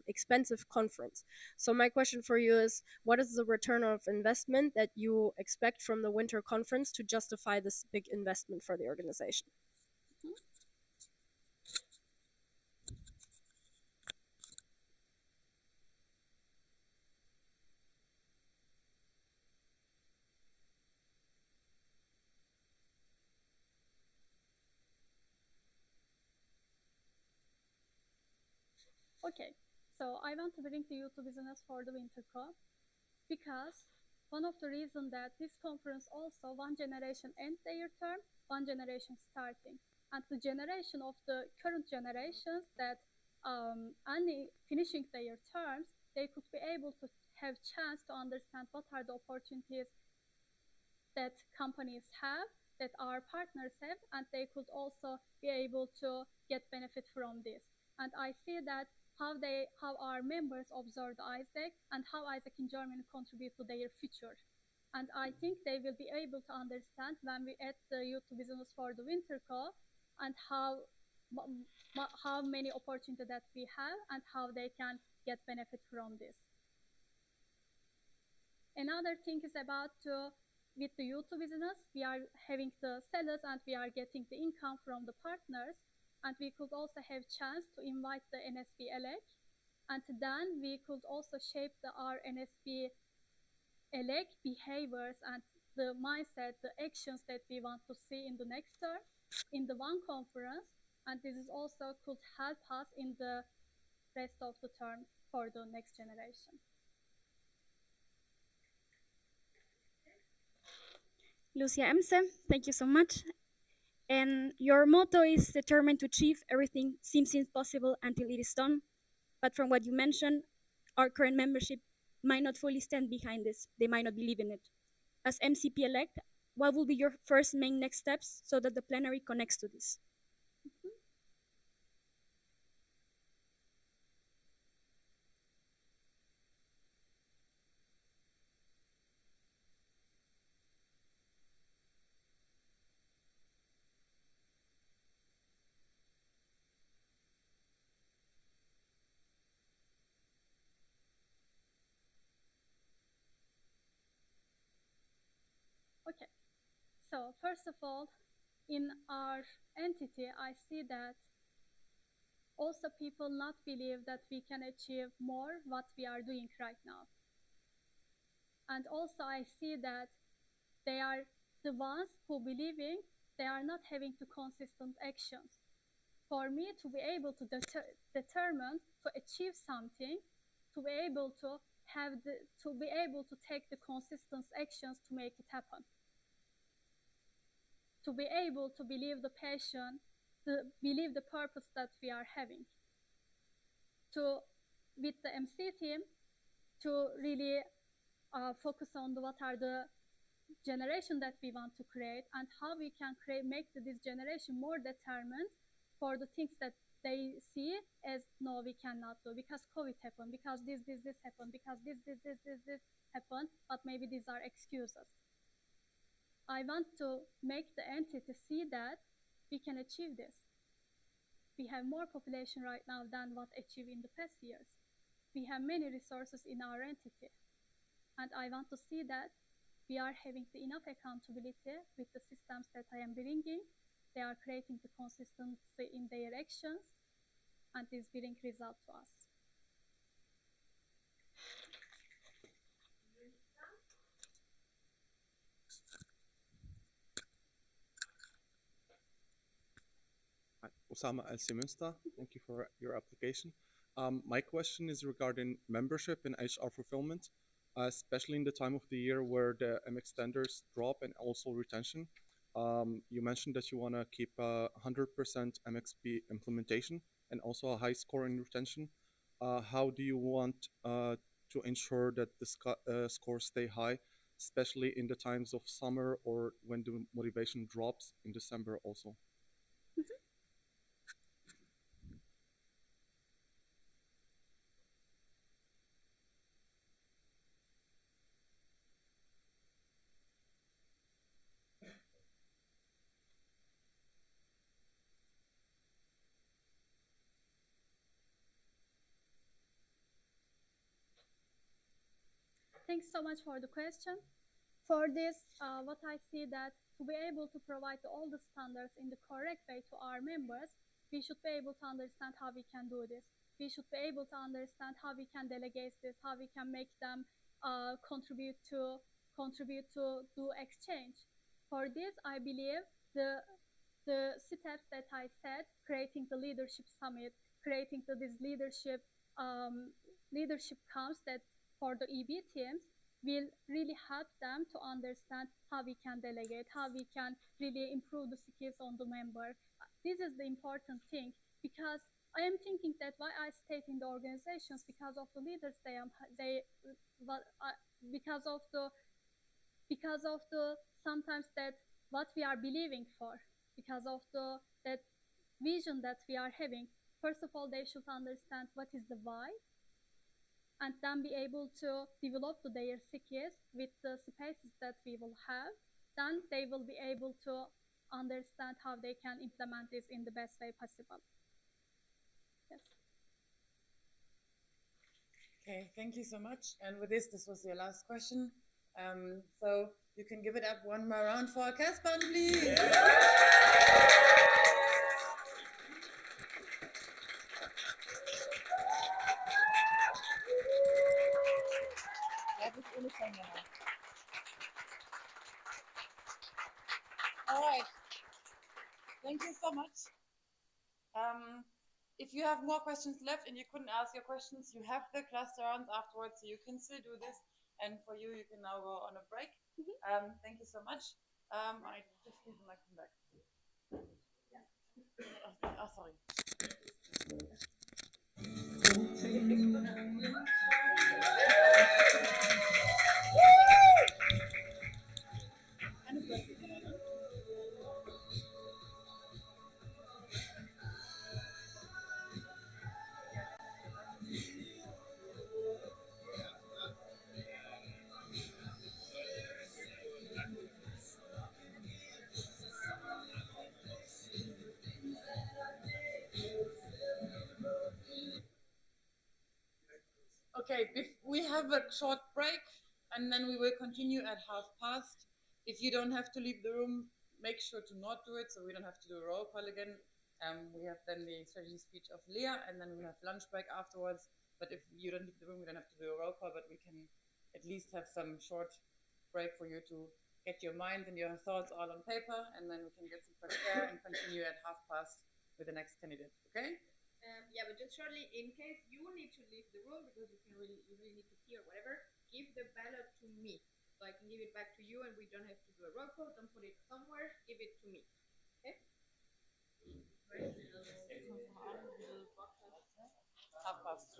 expensive conference. So my question for you is, what is the return of investment that you expect from the Winter Conference to justify this big investment for the organization? Okay, so I want to bring you to business for the WinterCo because one of the reasons that this conference also one generation end their term, one generation starting, and the generation of the current generations that only finishing their terms, they could be able to have chance to understand what are the opportunities that companies have, that our partners have, and they could also be able to get benefit from this. And I see that how our members observe Isaac and how Isaac in Germany contribute to their future. And I think they will be able to understand when we add the youth to business for the WinterCo and how many opportunities that we have and how they can get benefit from this. Another thing is about with the youth to business, we are having the sellers and we are getting the income from the partners. And we could also have chance to invite the NSB elect, and then we could also shape our NSB elect behaviors and the mindset, the actions that we want to see in the next term in the one conference, and this is also could help us in the rest of the term. for the next generation. Lucia Emse, thank you so much. And your motto is determined to achieve everything seems impossible until it is done. But from what you mentioned, our current membership might not fully stand behind this. They might not believe in it. As MCP elect, what will be your first main next steps so that the plenary connects to this? Okay, so first of all, in our entity, I see that also people not believe that we can achieve more what we are doing right now. And also I see that they are the ones who believing they are not having the consistent actions. For me to be able to determine to achieve something, to be able to take the consistent actions to make it happen. To be able to believe the passion, to believe the purpose that we are having. To, with the MC team, to really focus on what are the generation that we want to create and how we can make this generation more determined for the things that they see as no, we cannot do because COVID happened, because this happened, because this happened, but maybe these are excuses. I want to make the entity see that we can achieve this. We have more population right now than what achieved in the past years. We have many resources in our entity. And I want to see that we are having enough accountability with the systems that I am bringing. They are creating the consistency in their actions, and this bring result to us. Osama Al-Simünster, thank you for your application. My question is regarding membership in HR fulfillment, especially in the time of the year where the MX standards drop and also retention. You mentioned that you want to keep 100% MXP implementation and also a high score in retention. How do you want to ensure that the scores stay high, especially in the times of summer or when the motivation drops in December also? Thanks so much for the question. For this, what I see that to be able to provide all the standards in the correct way to our members, we should be able to understand how we can do this. We should be able to understand how we can delegate this, how we can make them contribute to do exchange. For this, I believe the steps that I said, creating the leadership summit, creating this leadership camps that for the EB teams will really help them to understand how we can delegate, how we can really improve the skills on the member. This is the important thing because I am thinking that why I stayed in the organizations because of the leaders because of the sometimes that what we are believing for, because of that vision that we are having. First of all, they should understand what is the why, and then be able to develop their skills with the spaces that we will have. Then they will be able to understand how they can implement this in the best way possible. Yes. Okay, thank you so much. And with this was your last question. So you can give it up one more round for Kaspan, please. All right. Thank you so much. if you have more questions left and you couldn't ask your questions, you have the cluster rounds afterwards, so you can still do this. And for you, you can now go on a break. Thank you so much. I just need the microphone back. Oh, sorry. Okay, we have a short break and then we will continue at past. If you don't have to leave the room, make sure to not do it so we don't have to do a roll call again. We have then the strategy speech of Leah and then we have lunch break afterwards. But if you don't leave the room, we don't have to do a roll call, but we can at least have some short break for you to get your mind and your thoughts all on paper, and then we can get some fresh air and continue at past with the next candidate, okay? Yeah, but just shortly, in case you need to leave the room because you really need to pee or whatever, give the ballot to me. So I can give it back to you and we don't have to do a roll call. Don't put it somewhere. Give it to me. Okay? Past.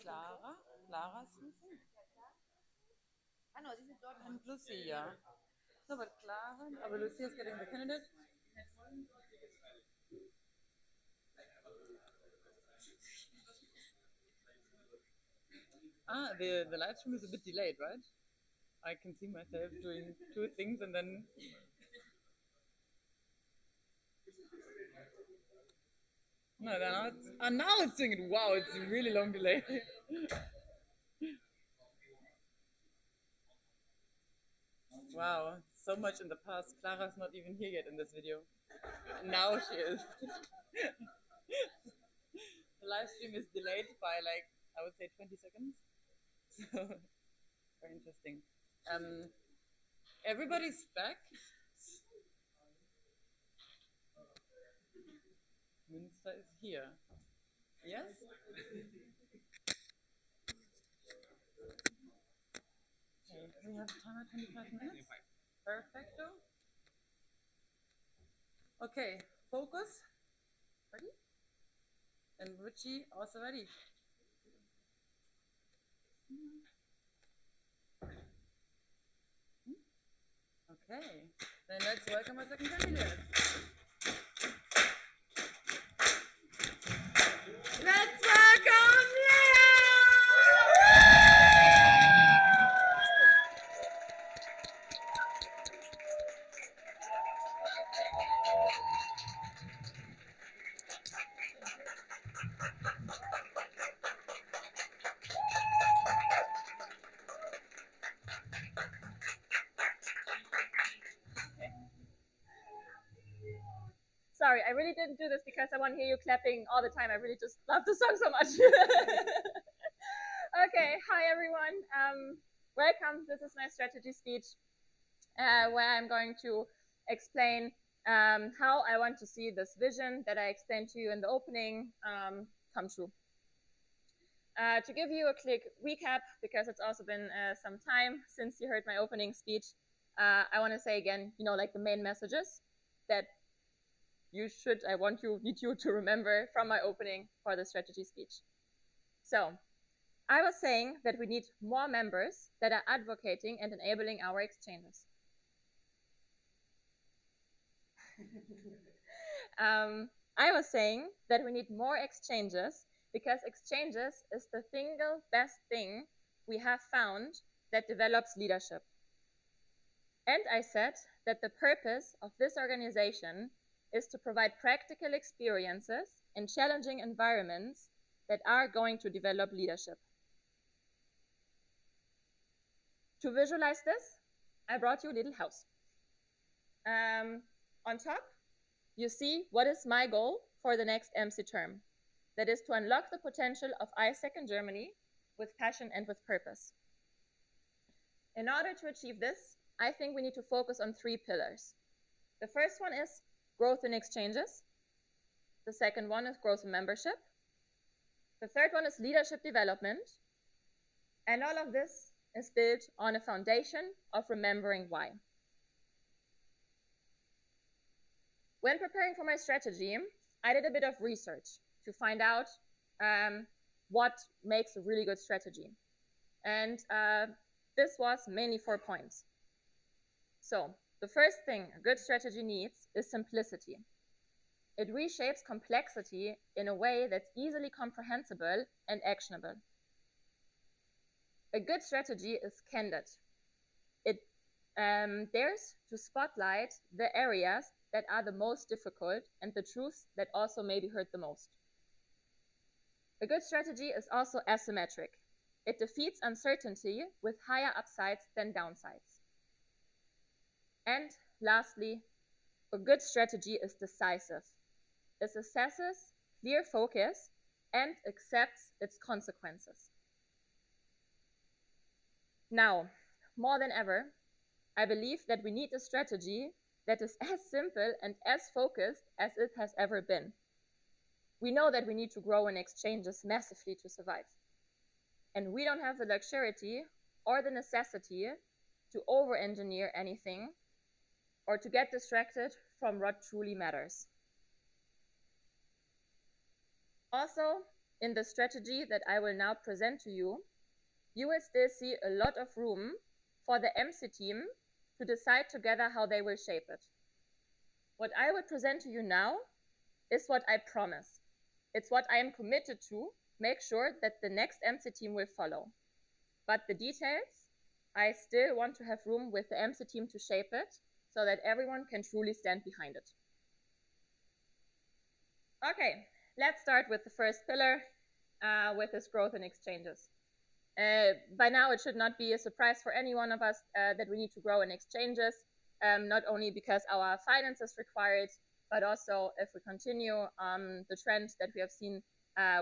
Clara is missing. And Lucia. No, but Clara, but Lucia is getting the candidate. The live stream is a bit delayed, right? I can see myself doing two things and then. No, they're not. Now it's doing it. Wow, it's a really long delay. Wow, so much in the past. Clara's not even here yet in this video. Now she is. The live stream is delayed by like, I would say 20 seconds. So, very interesting. Everybody's back. Münster is here. Yes? Okay, we have time at 25 minutes. Perfecto. Okay, focus. Ready? And Richie also ready. Okay, then let's welcome our second candidate. Let's welcome Leah! Sorry, I really didn't do this because I want to hear you clapping all the time. I really just love the song so much. Okay, hi everyone. Welcome. This is my strategy speech where I'm going to explain how I want to see this vision that I explained to you in the opening come true. To give you a quick recap, because it's also been some time since you heard my opening speech, I want to say again, like the main messages that need you to remember from my opening for the strategy speech. So, I was saying that we need more members that are advocating and enabling our exchanges. I was saying that we need more exchanges because exchanges is the single best thing we have found that develops leadership. And I said that the purpose of this organization is to provide practical experiences in challenging environments that are going to develop leadership. To visualize this, I brought you a little house. On top, you see what is my goal for the next MC term. That is to unlock the potential of ISEC in Germany with passion and with purpose. In order to achieve this, I think we need to focus on 3 pillars. The first one is growth in exchanges. The second one is growth in membership. The third one is leadership development. And all of this is built on a foundation of remembering why. When preparing for my strategy, I did a bit of research to find out what makes a really good strategy. And this was mainly 4 points. So, the first thing a good strategy needs is simplicity. It reshapes complexity in a way that's easily comprehensible and actionable. A good strategy is candid. It dares to spotlight the areas that are the most difficult and the truths that also maybe hurt the most. A good strategy is also asymmetric. It defeats uncertainty with higher upsides than downsides. And lastly, a good strategy is decisive. It assesses clear focus and accepts its consequences. Now, more than ever, I believe that we need a strategy that is as simple and as focused as it has ever been. We know that we need to grow in exchanges massively to survive. And we don't have the luxury or the necessity to over-engineer anything or to get distracted from what truly matters. Also, in the strategy that I will now present to you, you will still see a lot of room for the MC team to decide together how they will shape it. What I will present to you now is what I promise. It's what I am committed to make sure that the next MC team will follow. But the details, I still want to have room with the MC team to shape it so that everyone can truly stand behind it. Okay, let's start with the first pillar, with this growth and exchanges. By now, it should not be a surprise for any one of us that we need to grow in exchanges, not only because our finances require it, but also if we continue the trend that we have seen,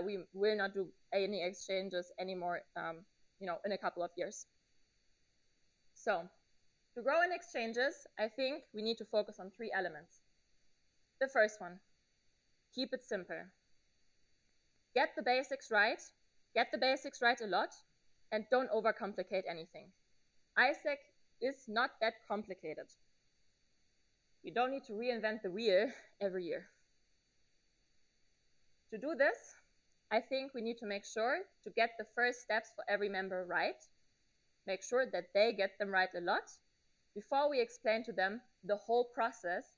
we will not do any exchanges anymore, in a couple of years. So, to grow in exchanges, I think we need to focus on 3 elements. The first one, keep it simple. Get the basics right a lot, and don't overcomplicate anything. ISEC is not that complicated. You don't need to reinvent the wheel every year. To do this, I think we need to make sure to get the first steps for every member right, make sure that they get them right a lot, before we explain to them the whole process,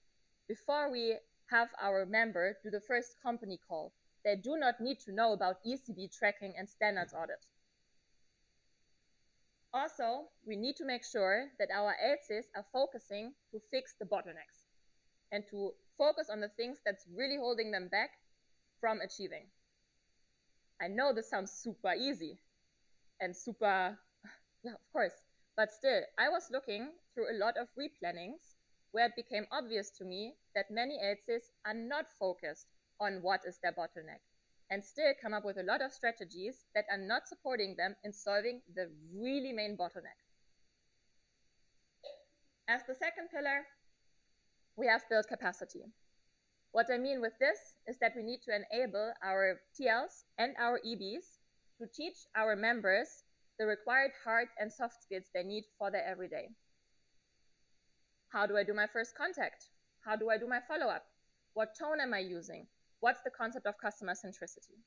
before we have our member do the first company call. They do not need to know about ECB tracking and standards audit. Also, we need to make sure that our LCs are focusing to fix the bottlenecks and to focus on the things that's really holding them back from achieving. I know this sounds super easy and super, yeah, of course, but still, I was looking through a lot of replannings where it became obvious to me that many LCs are not focused on what is their bottleneck, and still come up with a lot of strategies that are not supporting them in solving the really main bottleneck. As the second pillar, we have built capacity. What I mean with this is that we need to enable our TLs and our EBs to teach our members the required hard and soft skills they need for their everyday. How do I do my first contact? How do I do my follow-up? What tone am I using? What's the concept of customer centricity?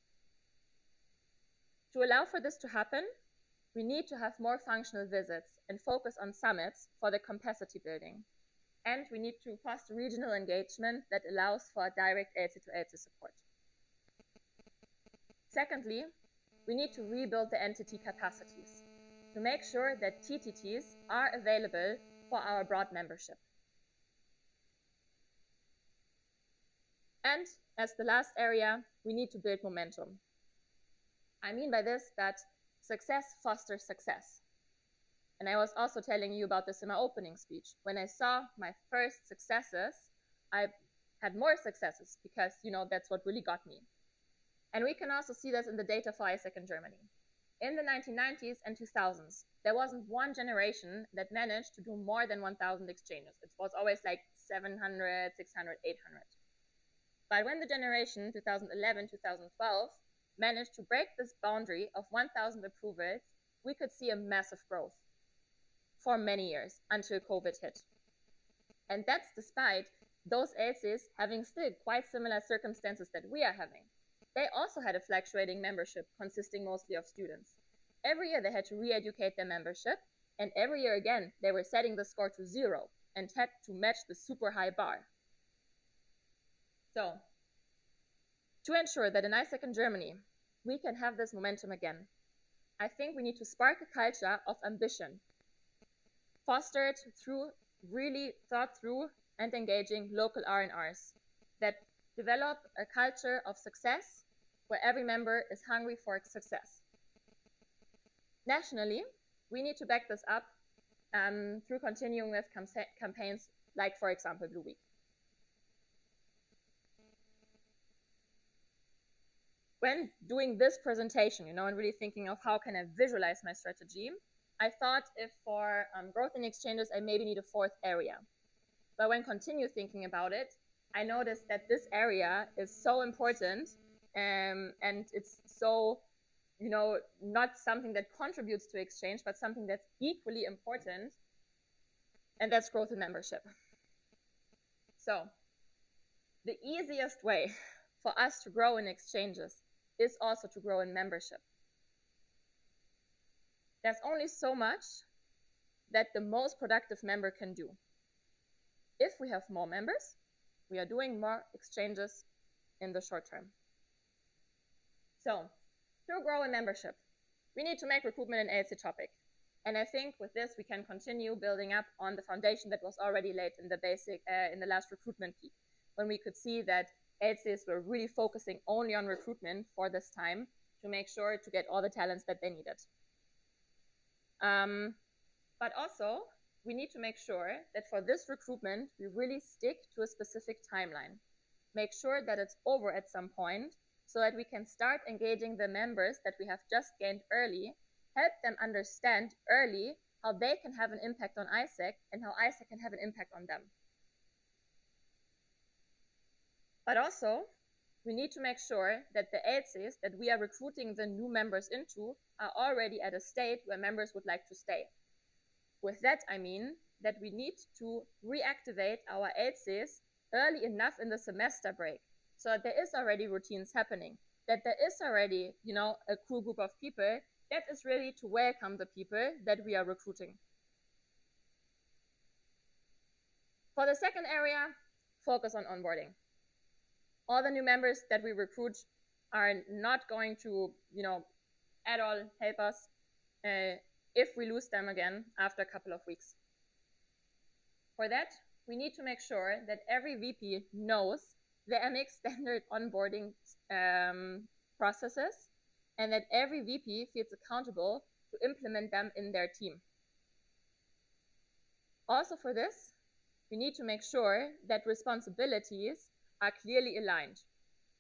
To allow for this to happen, we need to have more functional visits and focus on summits for the capacity building. And we need to foster regional engagement that allows for direct LC-to-LC support. Secondly, we need to rebuild the entity capacities to make sure that TTTs are available for our broad membership. And as the last area, we need to build momentum. I mean by this that success fosters success. And I was also telling you about this in my opening speech. When I saw my first successes, I had more successes because, that's what really got me. And we can also see this in the data for ISEC in Germany. In the 1990s and 2000s, there wasn't one generation that managed to do more than 1,000 exchanges. It was always like 700, 600, 800. But when the generation 2011, 2012 managed to break this boundary of 1,000 approvals, we could see a massive growth for many years until COVID hit. And that's despite those LCs having still quite similar circumstances that we are having. They also had a fluctuating membership consisting mostly of students. Every year they had to re-educate their membership, and every year again they were setting the score to 0 and had to match the super high bar. So, to ensure that in ISEC in Germany we can have this momentum again, I think we need to spark a culture of ambition, fostered through really thought through and engaging local R&Rs that develop a culture of success where every member is hungry for success. Nationally, we need to back this up through continuing with campaigns like, for example, Blue Week. When doing this presentation, and really thinking of how can I visualize my strategy, I thought if for growth in exchanges, I maybe need a 4th area. But when continue thinking about it, I noticed that this area is so important and it's so, not something that contributes to exchange, but something that's equally important, and that's growth in membership. So the easiest way for us to grow in exchanges is also to grow in membership. There's only so much that the most productive member can do. If we have more members, we are doing more exchanges in the short term. So, to grow in membership, we need to make recruitment an ALC topic. And I think with this, we can continue building up on the foundation that was already laid in the last recruitment peak, when we could see that ALCs were really focusing only on recruitment for this time to make sure to get all the talents that they needed. But also, we need to make sure that for this recruitment, we really stick to a specific timeline. Make sure that it's over at some point so that we can start engaging the members that we have just gained early, help them understand early how they can have an impact on ISEC and how ISEC can have an impact on them. But also, we need to make sure that the ALCs that we are recruiting the new members into are already at a state where members would like to stay. With that, I mean that we need to reactivate our ALCs early enough in the semester break so that there is already routines happening, that there is already, a cool group of people that is ready to welcome the people that we are recruiting. For the second area, focus on onboarding. All the new members that we recruit are not going to, at all help us if we lose them again after a couple of weeks. For that, we need to make sure that every VP knows the MX standard onboarding processes and that every VP feels accountable to implement them in their team. Also for this, we need to make sure that responsibilities are clearly aligned.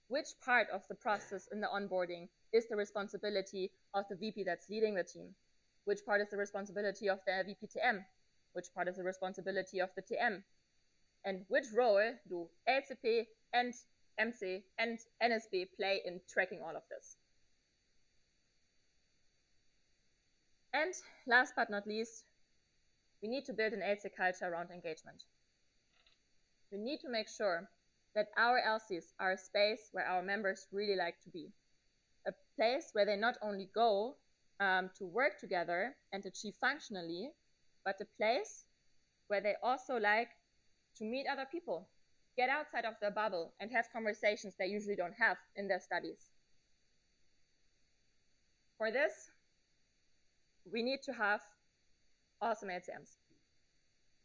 Which part of the process in the onboarding is the responsibility of the VP that's leading the team? Which part is the responsibility of the VPTM? Which part is the responsibility of the TM? And which role do LCP and MC and NSB play in tracking all of this? And last but not least, we need to build an LC culture around engagement. We need to make sure that our LCs are a space where our members really like to be. A place where they not only go to work together and achieve functionally, but a place where they also like to meet other people, get outside of their bubble and have conversations they usually don't have in their studies. For this, we need to have awesome LCMs.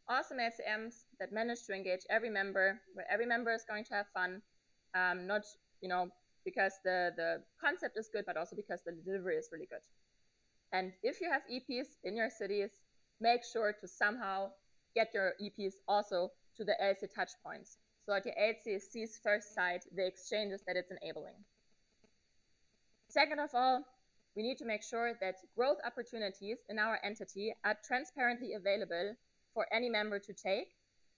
Awesome LCMs that manage to engage every member, where every member is going to have fun, not because the concept is good, but also because the delivery is really good. And if you have EPs in your cities, make sure to somehow get your EPs also to the LC touch points, so that your LC sees first sight the exchanges that it's enabling. Second of all, we need to make sure that growth opportunities in our entity are transparently available for any member to take,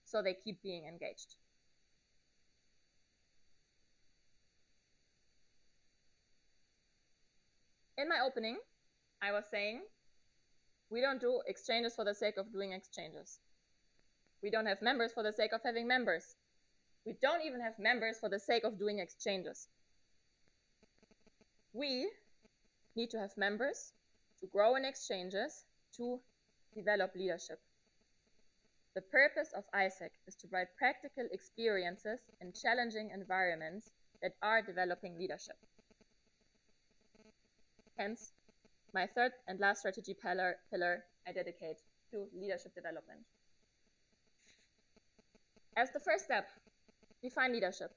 so they keep being engaged. In my opening, I was saying, we don't do exchanges for the sake of doing exchanges. We don't have members for the sake of having members. We don't even have members for the sake of doing exchanges. We need to have members to grow in exchanges, to develop leadership. The purpose of ISEC is to provide practical experiences in challenging environments that are developing leadership. Hence, my third and last strategy pillar I dedicate to leadership development. As the first step, define leadership.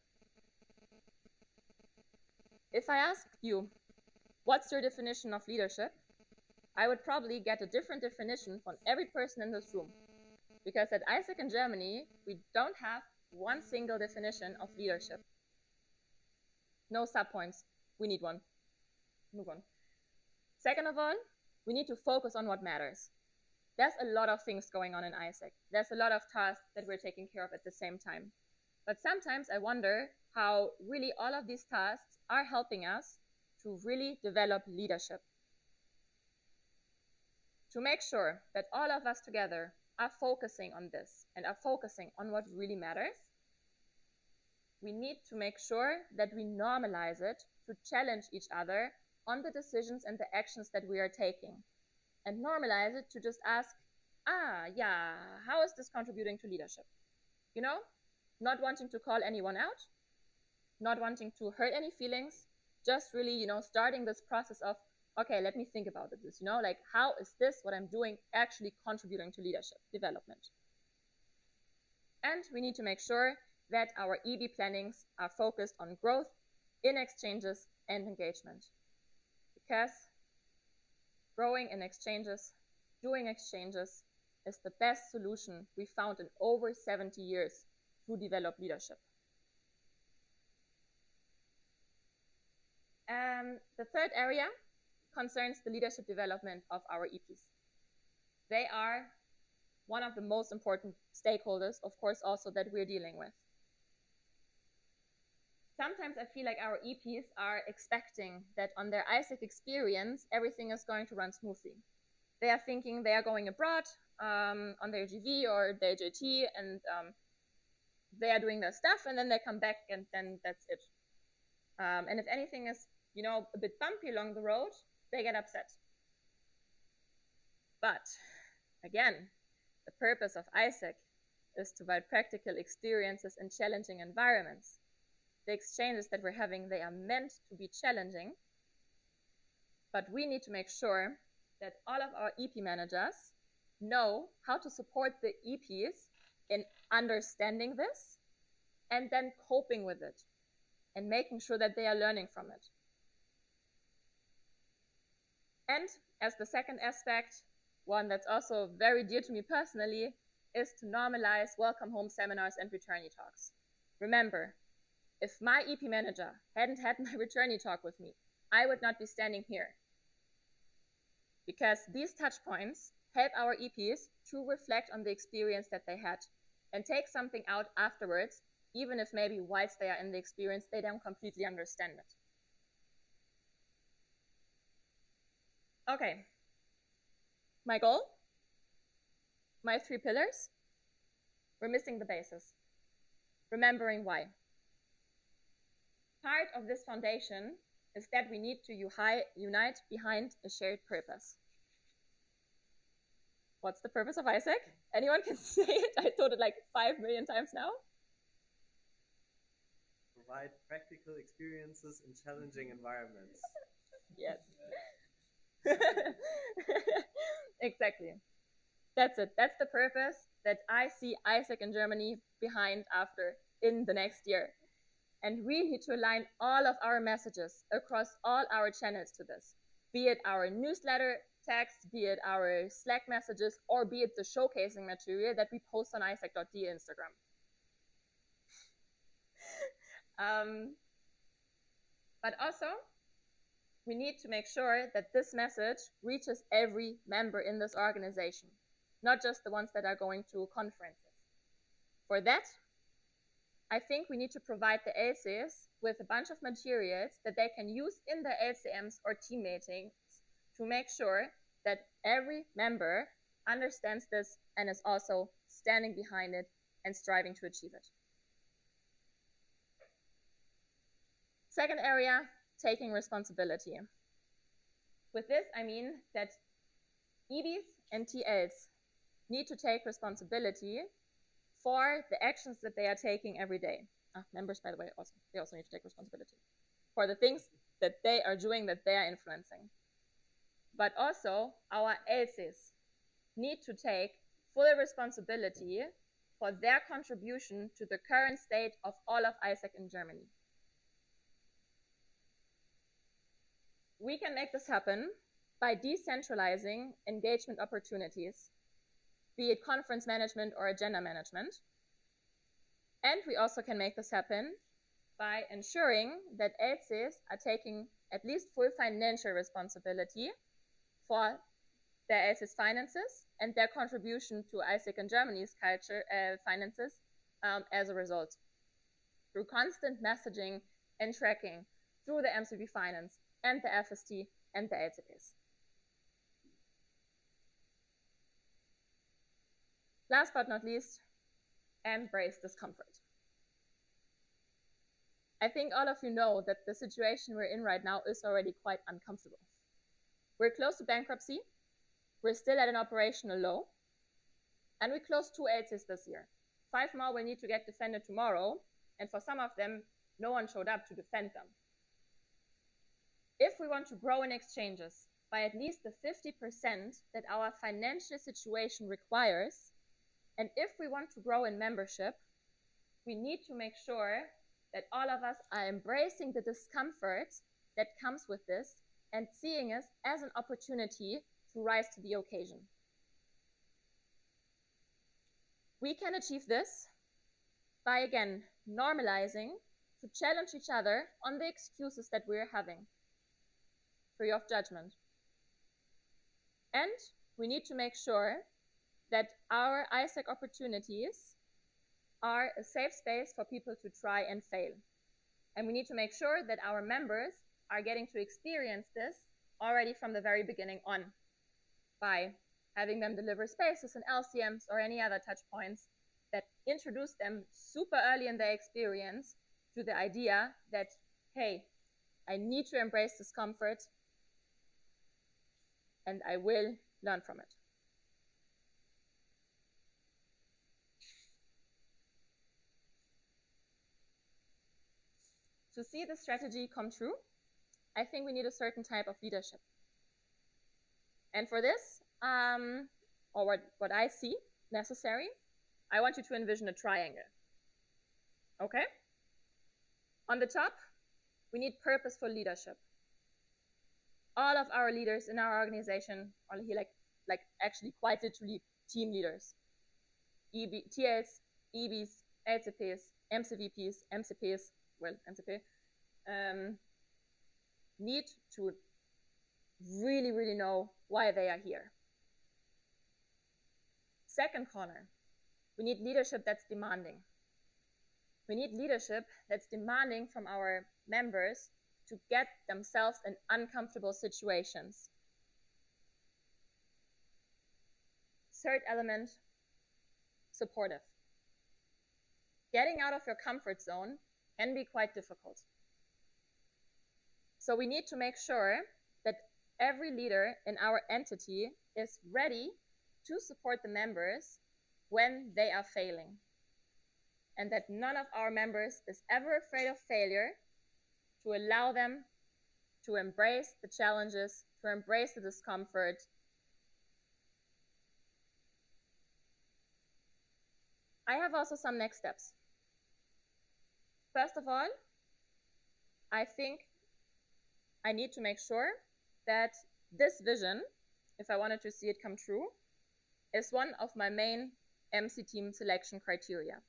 If I ask you, what's your definition of leadership? I would probably get a different definition from every person in this room. Because at ISEC in Germany, we don't have one single definition of leadership. No subpoints. We need one. Move on. Second of all, we need to focus on what matters. There's a lot of things going on in ISEC. There's a lot of tasks that we're taking care of at the same time. But sometimes I wonder how really all of these tasks are helping us to really develop leadership. To make sure that all of us together are focusing on this and are focusing on what really matters, we need to make sure that we normalize it to challenge each other on the decisions and the actions that we are taking, and normalize it to just ask, yeah, how is this contributing to leadership? You know, not wanting to call anyone out, not wanting to hurt any feelings, just really, you know, starting this process of, okay, let me think about this, you know, like, how is this, what I'm doing, actually contributing to leadership development? And we need to make sure that our EB plannings are focused on growth in exchanges and engagement. Because growing in exchanges, doing exchanges, is the best solution we found in over 70 years to develop leadership. The third area concerns the leadership development of our EPs. They are one of the most important stakeholders, of course, also that we're dealing with. Sometimes I feel like our EPs are expecting that on their ISEC experience, everything is going to run smoothly. They are thinking they are going abroad on their GV or their JT, and they are doing their stuff, and then they come back, and then that's it. And if anything is, you know, a bit bumpy along the road, they get upset. But again, the purpose of ISEC is to provide practical experiences in challenging environments. The exchanges that we're having, they are meant to be challenging, but we need to make sure that all of our EP managers know how to support the EPs in understanding this and then coping with it and making sure that they are learning from it. And as the second aspect, one that's also very dear to me personally, is to normalize welcome home seminars and returnee talks. Remember, if my EP manager hadn't had my returnee talk with me, I would not be standing here. Because these touch points help our EPs to reflect on the experience that they had and take something out afterwards, even if maybe whilst they are in the experience, they don't completely understand it. Okay, my goal, my 3 pillars, we're missing the basis. Remembering why. Part of this foundation is that we need to unite behind a shared purpose. What's the purpose of ISEC? Anyone can say it? I told it like 5 million times now. Provide practical experiences in challenging environments. Yes. Exactly. That's it. That's the purpose that I see ISEC in Germany behind after in the next year. And we need to align all of our messages across all our channels to this, be it our newsletter text, be it our Slack messages, or be it the showcasing material that we post on isec.de Instagram. But also, we need to make sure that this message reaches every member in this organization, not just the ones that are going to conferences. For that, I think we need to provide the LCs with a bunch of materials that they can use in their LCMs or team meetings to make sure that every member understands this and is also standing behind it and striving to achieve it. Second area, taking responsibility. With this, I mean that EBs and TLs need to take responsibility for the actions that they are taking every day. Members, by the way, they also need to take responsibility for the things that they are doing, that they are influencing. But also, our LCs need to take full responsibility for their contribution to the current state of all of ISEC in Germany. We can make this happen by decentralizing engagement opportunities, be it conference management or agenda management. And we also can make this happen by ensuring that LCs are taking at least full financial responsibility for their LCs finances and their contribution to ISEC and Germany's culture finances as a result, through constant messaging and tracking through the MCP Finance and the FST and the LCPs. Last but not least, embrace discomfort. I think all of you know that the situation we're in right now is already quite uncomfortable. We're close to bankruptcy, we're still at an operational low, and we closed 2 ACs this year. 5 more will need to get defended tomorrow, and for some of them, no one showed up to defend them. If we want to grow in exchanges by at least the 50% that our financial situation requires, and if we want to grow in membership, we need to make sure that all of us are embracing the discomfort that comes with this and seeing us as an opportunity to rise to the occasion. We can achieve this by, again, normalizing to challenge each other on the excuses that we're having, free of judgment. And we need to make sure that our ISEC opportunities are a safe space for people to try and fail. And we need to make sure that our members are getting to experience this already from the very beginning on, by having them deliver spaces and LCMs or any other touch points that introduce them super early in their experience to the idea that, hey, I need to embrace discomfort and I will learn from it. To see the strategy come true, I think we need a certain type of leadership. And for this, or what I see necessary, I want you to envision a triangle. Okay? On the top, we need purposeful leadership. All of our leaders in our organization are here like actually quite literally team leaders. TLs, EBs, LCPs, MCVPs, MCPs, well, MCP, need to really, really know why they are here. Second corner, we need leadership that's demanding. We need leadership that's demanding from our members to get themselves in uncomfortable situations. Third element, supportive. Getting out of your comfort zone can be quite difficult. So we need to make sure that every leader in our entity is ready to support the members when they are failing. And that none of our members is ever afraid of failure, to allow them to embrace the challenges, to embrace the discomfort. I have also some next steps. First of all, I think I need to make sure that this vision, if I wanted to see it come true, is one of my main MC team selection criteria.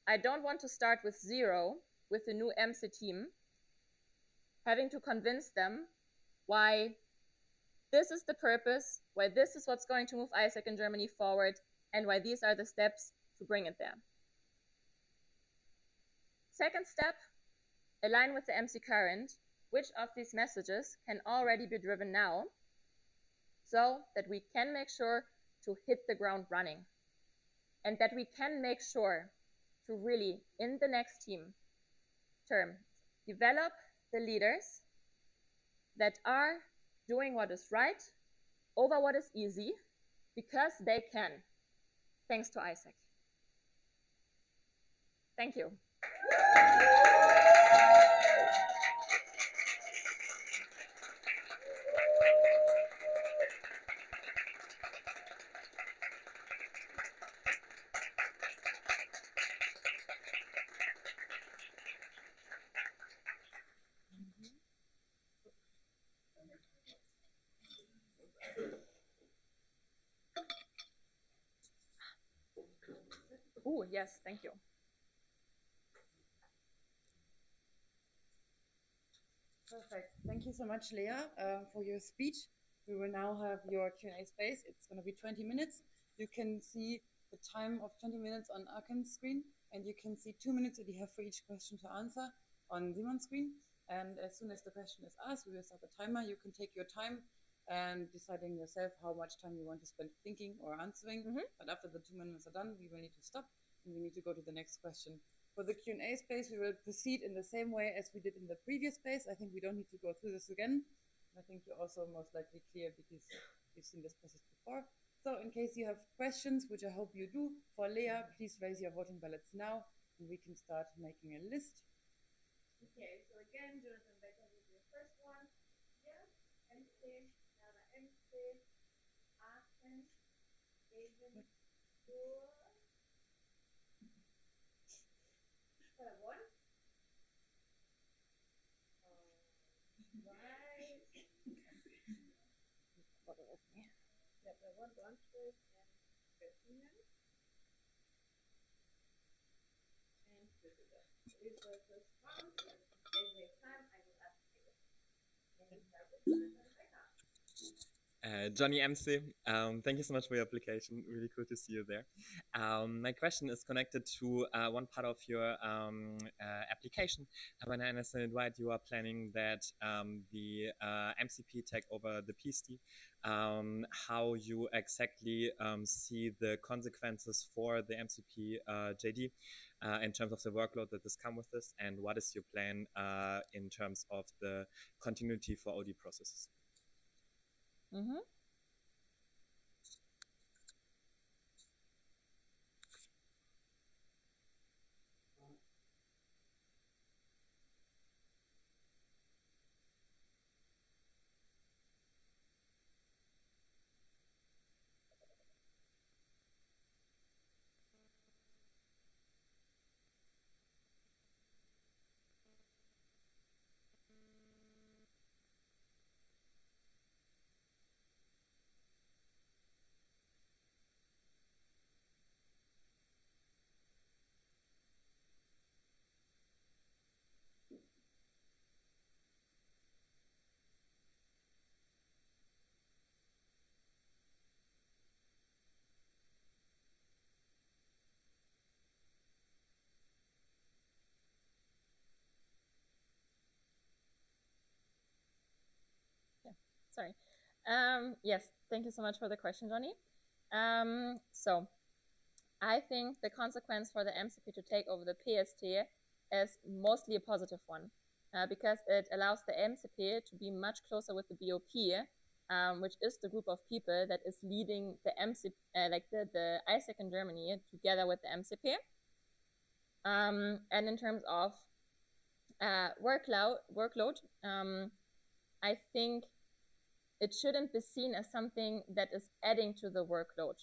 I don't want to start with 0 with the new MC team, having to convince them why this is the purpose, why this is what's going to move ISEC in Germany forward, and why these are the steps to bring it there. Second step, align with the MC current, which of these messages can already be driven now, so that we can make sure to hit the ground running, and that we can make sure to really, in the next team term, develop the leaders that are doing what is right over what is easy, because they can, thanks to ISEC. Thank you. Oh, yes, thank you. Perfect. Thank you so much, Leah, for your speech. We will now have your Q&A space. It's going to be 20 minutes. You can see the time of 20 minutes on Aken's screen, and you can see 2 minutes that you have for each question to answer on Simon's screen. And as soon as the question is asked, we will start the timer. You can take your time and deciding yourself how much time you want to spend thinking or answering. But after the 2 minutes are done, we will need to stop and we need to go to the next question. For the Q&A space, we will proceed in the same way as we did in the previous space. I think we don't need to go through this again. I think you're also most likely clear because you've seen this process before. So in case you have questions, which I hope you do, for Lea, please raise your voting ballots now and we can start making a list. Okay, so again, Jonathan Becker will be the first one. Yeah, MC, Nana MC, Aachen, Asian, one. Right. Bottle with me. Yep, the one Brunswick and Göttingen. And Düsseldorf. So these were the first round. If we have time, I will ask you. And we start with Jonathan Becker. Johnny MC, thank you so much for your application. Really cool to see you there. My question is connected to one part of your application. When I understand it right, you are planning that the MCP take over the PSD. How you exactly see the consequences for the MCP JD in terms of the workload that has come with this, and what is your plan in terms of the continuity for OD processes? Mm-hmm. Sorry. Yes, thank you so much for the question, Johnny. So I think the consequence for the MCP to take over the PST is mostly a positive one, because it allows the MCP to be much closer with the BOP, which is the group of people that is leading the MCP, like the ISEC in Germany, together with the MCP. And in terms of workload, I think it shouldn't be seen as something that is adding to the workload,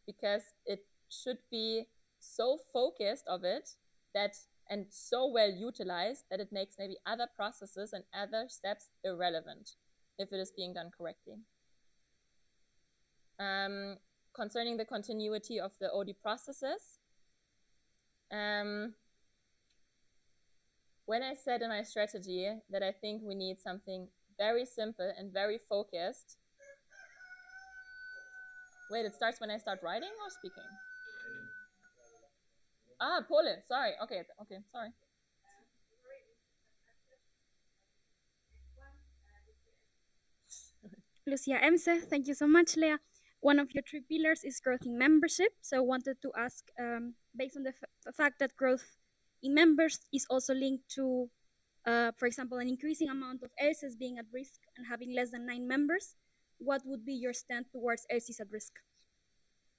because it should be so focused of it that and so well utilized that it makes maybe other processes and other steps irrelevant if it is being done correctly. Concerning the continuity of the OD processes, when I said in my strategy that I think we need something very simple and very focused. Wait, it starts when I start writing or speaking? Ah, Pole. Sorry. Okay, sorry. Lucia Emse, thank you so much, Lea. One of your three pillars is growth in membership. So wanted to ask, based on the fact that growth in members is also linked to, for example, an increasing amount of LCs being at risk and having less than 9 members, what would be your stand towards LCs at risk?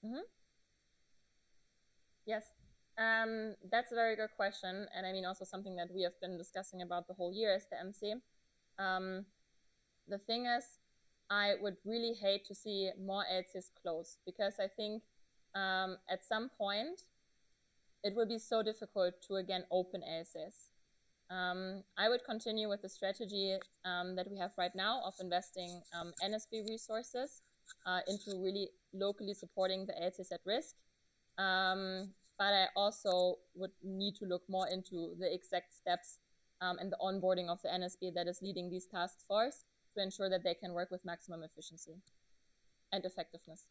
Mm-hmm. Yes, that's a very good question. And I mean, also something that we have been discussing about the whole year as the MC. The thing is, I would really hate to see more LCs close, because I think at some point it will be so difficult to again open LCs. I would continue with the strategy that we have right now of investing NSB resources into really locally supporting the LCs at risk. But I also would need to look more into the exact steps and the onboarding of the NSB that is leading these task force to ensure that they can work with maximum efficiency and effectiveness.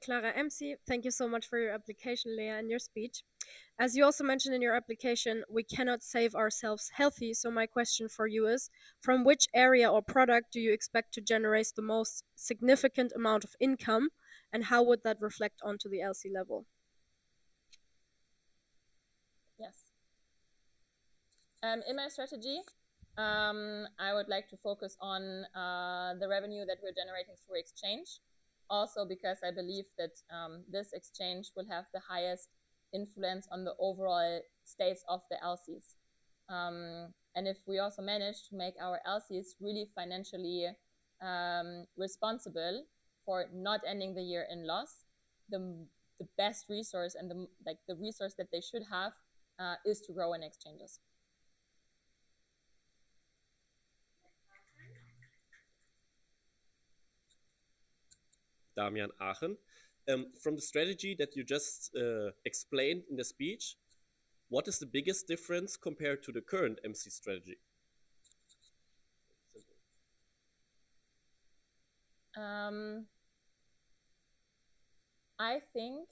Clara MC, thank you so much for your application, Lea, and your speech. As you also mentioned in your application, we cannot save ourselves healthy. So my question for you is, from which area or product do you expect to generate the most significant amount of income, and how would that reflect onto the LC level? Yes. In my strategy, I would like to focus on the revenue that we're generating through exchange. Also because I believe that this exchange will have the highest influence on the overall states of the LCs. And if we also manage to make our LCs really financially responsible for not ending the year in loss, the best resource and the resource that they should have is to grow in exchanges. Damian Aachen. From the strategy that you just explained in the speech, what is the biggest difference compared to the current MC strategy? I think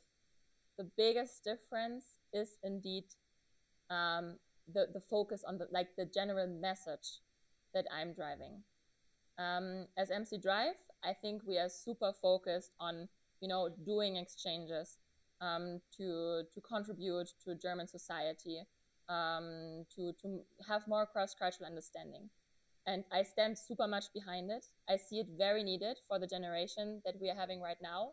the biggest difference is indeed the focus on the general message that I'm driving. As MC Drive, I think we are super focused on doing exchanges to contribute to German society, to have more cross-cultural understanding. And I stand super much behind it. I see it very needed for the generation that we are having right now.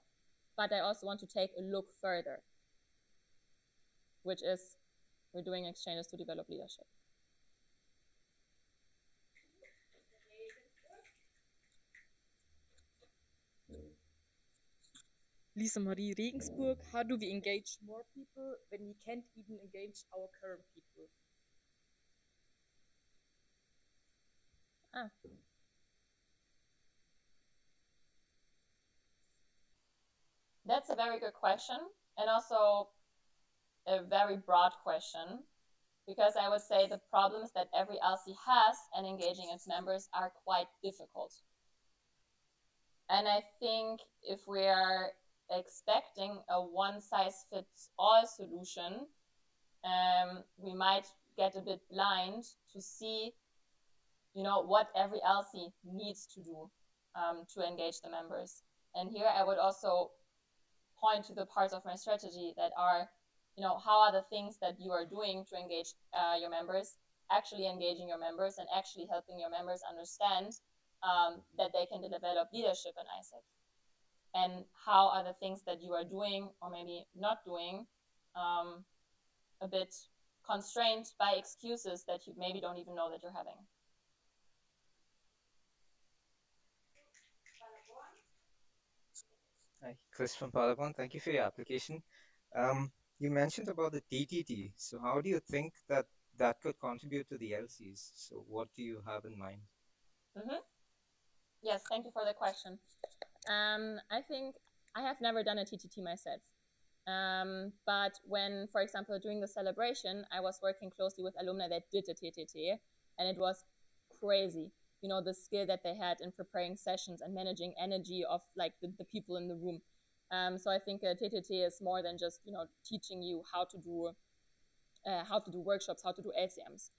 But I also want to take a look further, which is we're doing exchanges to develop leadership. Lisa Marie Regensburg, how do we engage more people when we can't even engage our current people? That's a very good question, and also a very broad question, because I would say the problems that every LC has in engaging its members are quite difficult. And I think if we are expecting a one-size-fits-all solution, we might get a bit blind to see, what every LC needs to do to engage the members. And here I would also point to the parts of my strategy that are, how are the things that you are doing to engage your members, actually engaging your members and actually helping your members understand that they can develop leadership in ISEC. And how are the things that you are doing or maybe not doing a bit constrained by excuses that you maybe don't even know that you're having. Hi, Chris from Paderborn. Thank you for your application. You mentioned about the TTT. So how do you think that could contribute to the LCs? So what do you have in mind? Yes, thank you for the question. I think I have never done a TTT myself. But when, for example, during the celebration, I was working closely with alumni that did a TTT, and it was crazy. The skill that they had in preparing sessions and managing energy of the people in the room. So I think a TTT is more than just, teaching you how to do workshops, how to do LCMs.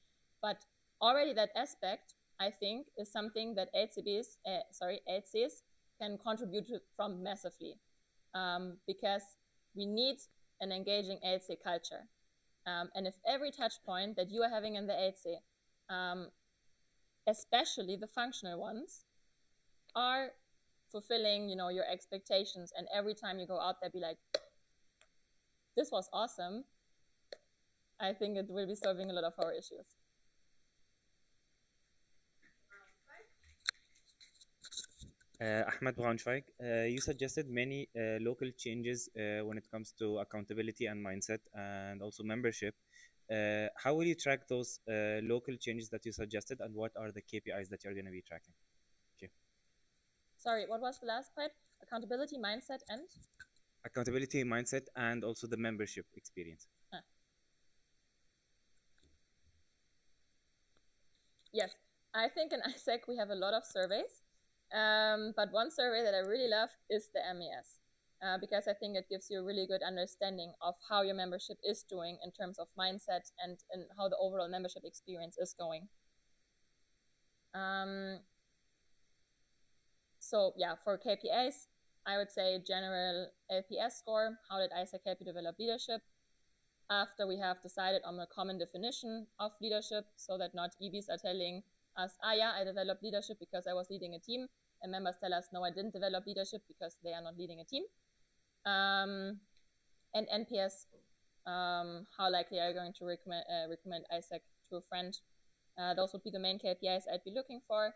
But already that aspect, I think, is something that LCs can contribute from massively. Because we need an engaging LC culture. And if every touch point that you are having in the LC, especially the functional ones, are fulfilling, your expectations, and every time you go out there, be like, this was awesome, I think it will be solving a lot of our issues. Ahmed Braunschweig, you suggested many local changes when it comes to accountability and mindset and also membership. How will you track those local changes that you suggested, and what are the KPIs that you're going to be tracking? Thank you. Sorry, what was the last part? Accountability, mindset, and? Accountability, mindset, and also the membership experience. Yes, I think in ISEC we have a lot of surveys. But one survey that I really love is the MES, because I think it gives you a really good understanding of how your membership is doing in terms of mindset and how the overall membership experience is going. So yeah, for KPIs, I would say general LPS score, how did ISEC help you develop leadership? after we have decided on a common definition of leadership, so that not EVs are telling us, yeah, I developed leadership because I was leading a team, and members tell us, no, I didn't develop leadership because they are not leading a team. And NPS, how likely are you going to recommend ISAC to a friend? Those would be the main KPIs I'd be looking for.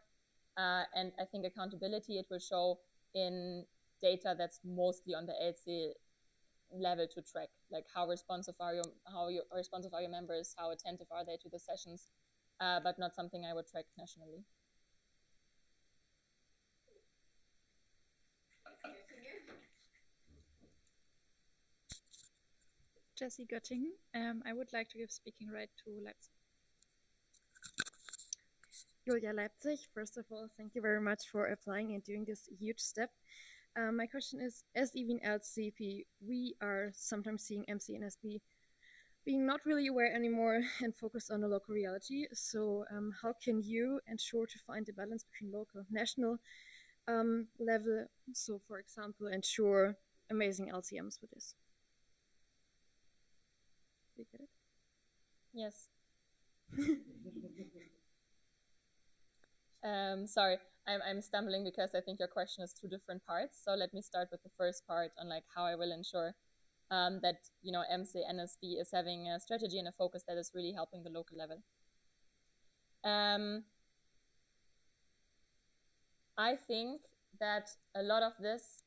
And I think accountability, it will show in data that's mostly on the LC level to track, like how responsive are your members, how attentive are they to the sessions, but not something I would track nationally. Jessie Göttingen. I would like to give speaking right to Leipzig. Julia Leipzig, first of all, thank you very much for applying and doing this huge step. My question is, as even LCP, we are sometimes seeing MC and SB being not really aware anymore and focused on the local reality. So how can you ensure to find a balance between local and national level? So for example, ensure amazing LCMs with this. Do you get it? Yes. Sorry, I'm stumbling because I think your question is two different parts. So let me start with the first part on like how I will ensure that MC NSB is having a strategy and a focus that is really helping the local level. I think that a lot of this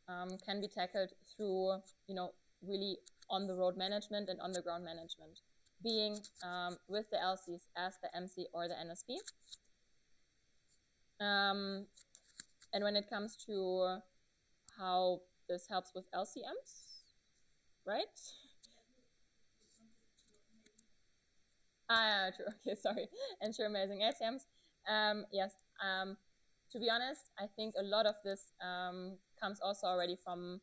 can be tackled through really on the road management and on the ground management, being with the LCs as the MC or the NSB. And when it comes to how this helps with LCMs, right? True. Okay, sorry. Ensure amazing LCMs. Yes. To be honest, I think a lot of this comes also already from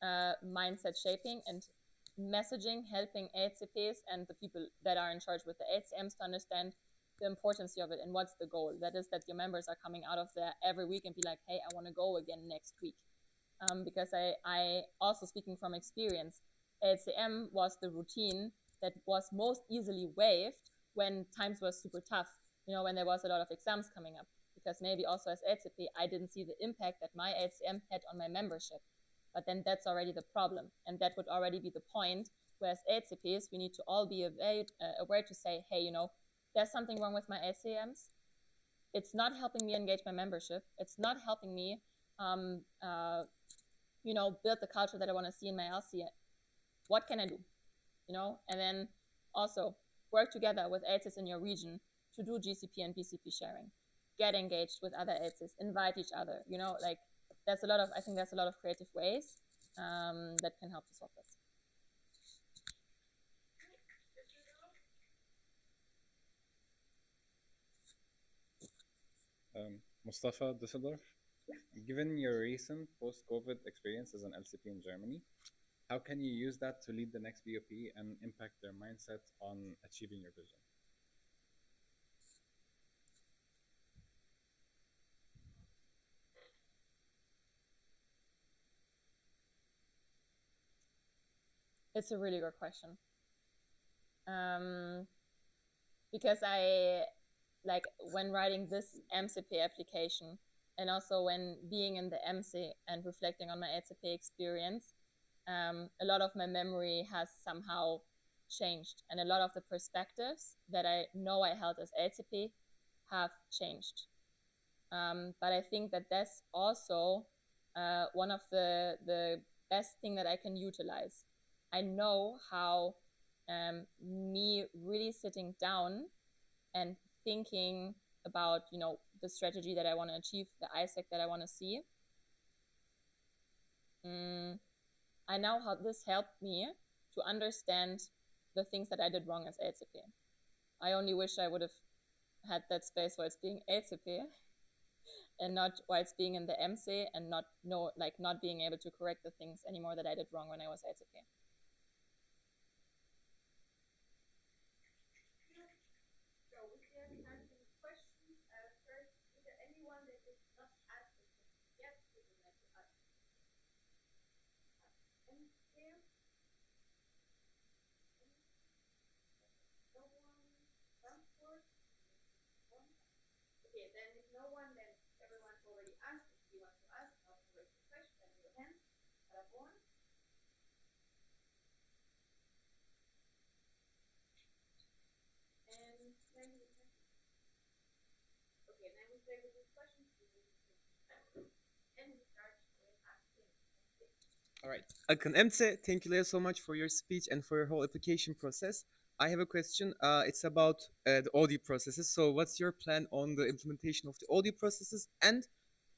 mindset shaping and messaging, helping HCPs and the people that are in charge with the HCMs to understand the importance of it and what's the goal. That is that your members are coming out of there every week and be like, hey, I want to go again next week. Because I also, speaking from experience, HCM was the routine that was most easily waived when times were super tough, when there was a lot of exams coming up. Because maybe also as HCP, I didn't see the impact that my HCM had on my membership. But then that's already the problem. And that would already be the point, whereas HCPs, we need to all be aware to say, hey, there's something wrong with my ACMs. It's not helping me engage my membership. It's not helping me, build the culture that I want to see in my LC. What can I do? And then also work together with ACs in your region to do GCP and BCP sharing. Get engaged with other ACs, invite each other. I think there's a lot of creative ways that can help to solve this. Mustafa Düsseldorf, given your recent post-COVID experience as an LCP in Germany, how can you use that to lead the next BOP and impact their mindset on achieving your vision? It's a really good question. Because I, when writing this MCP application and also when being in the MC and reflecting on my HCP experience, a lot of my memory has somehow changed, and a lot of the perspectives that I know I held as HCP have changed. But I think that that's also one of the best thing that I can utilize. I know how me really sitting down and thinking about, the strategy that I want to achieve, the ISAC that I want to see. I know how this helped me to understand the things that I did wrong as HCP. I only wish I would have had that space while it's being HCP and not while it's being in the MC and not being able to correct the things anymore that I did wrong when I was HCP. All right. Akın Emce, thank you Leo so much for your speech and for your whole application process. I have a question. It's about the audit processes. So what's your plan on the implementation of the audit processes, and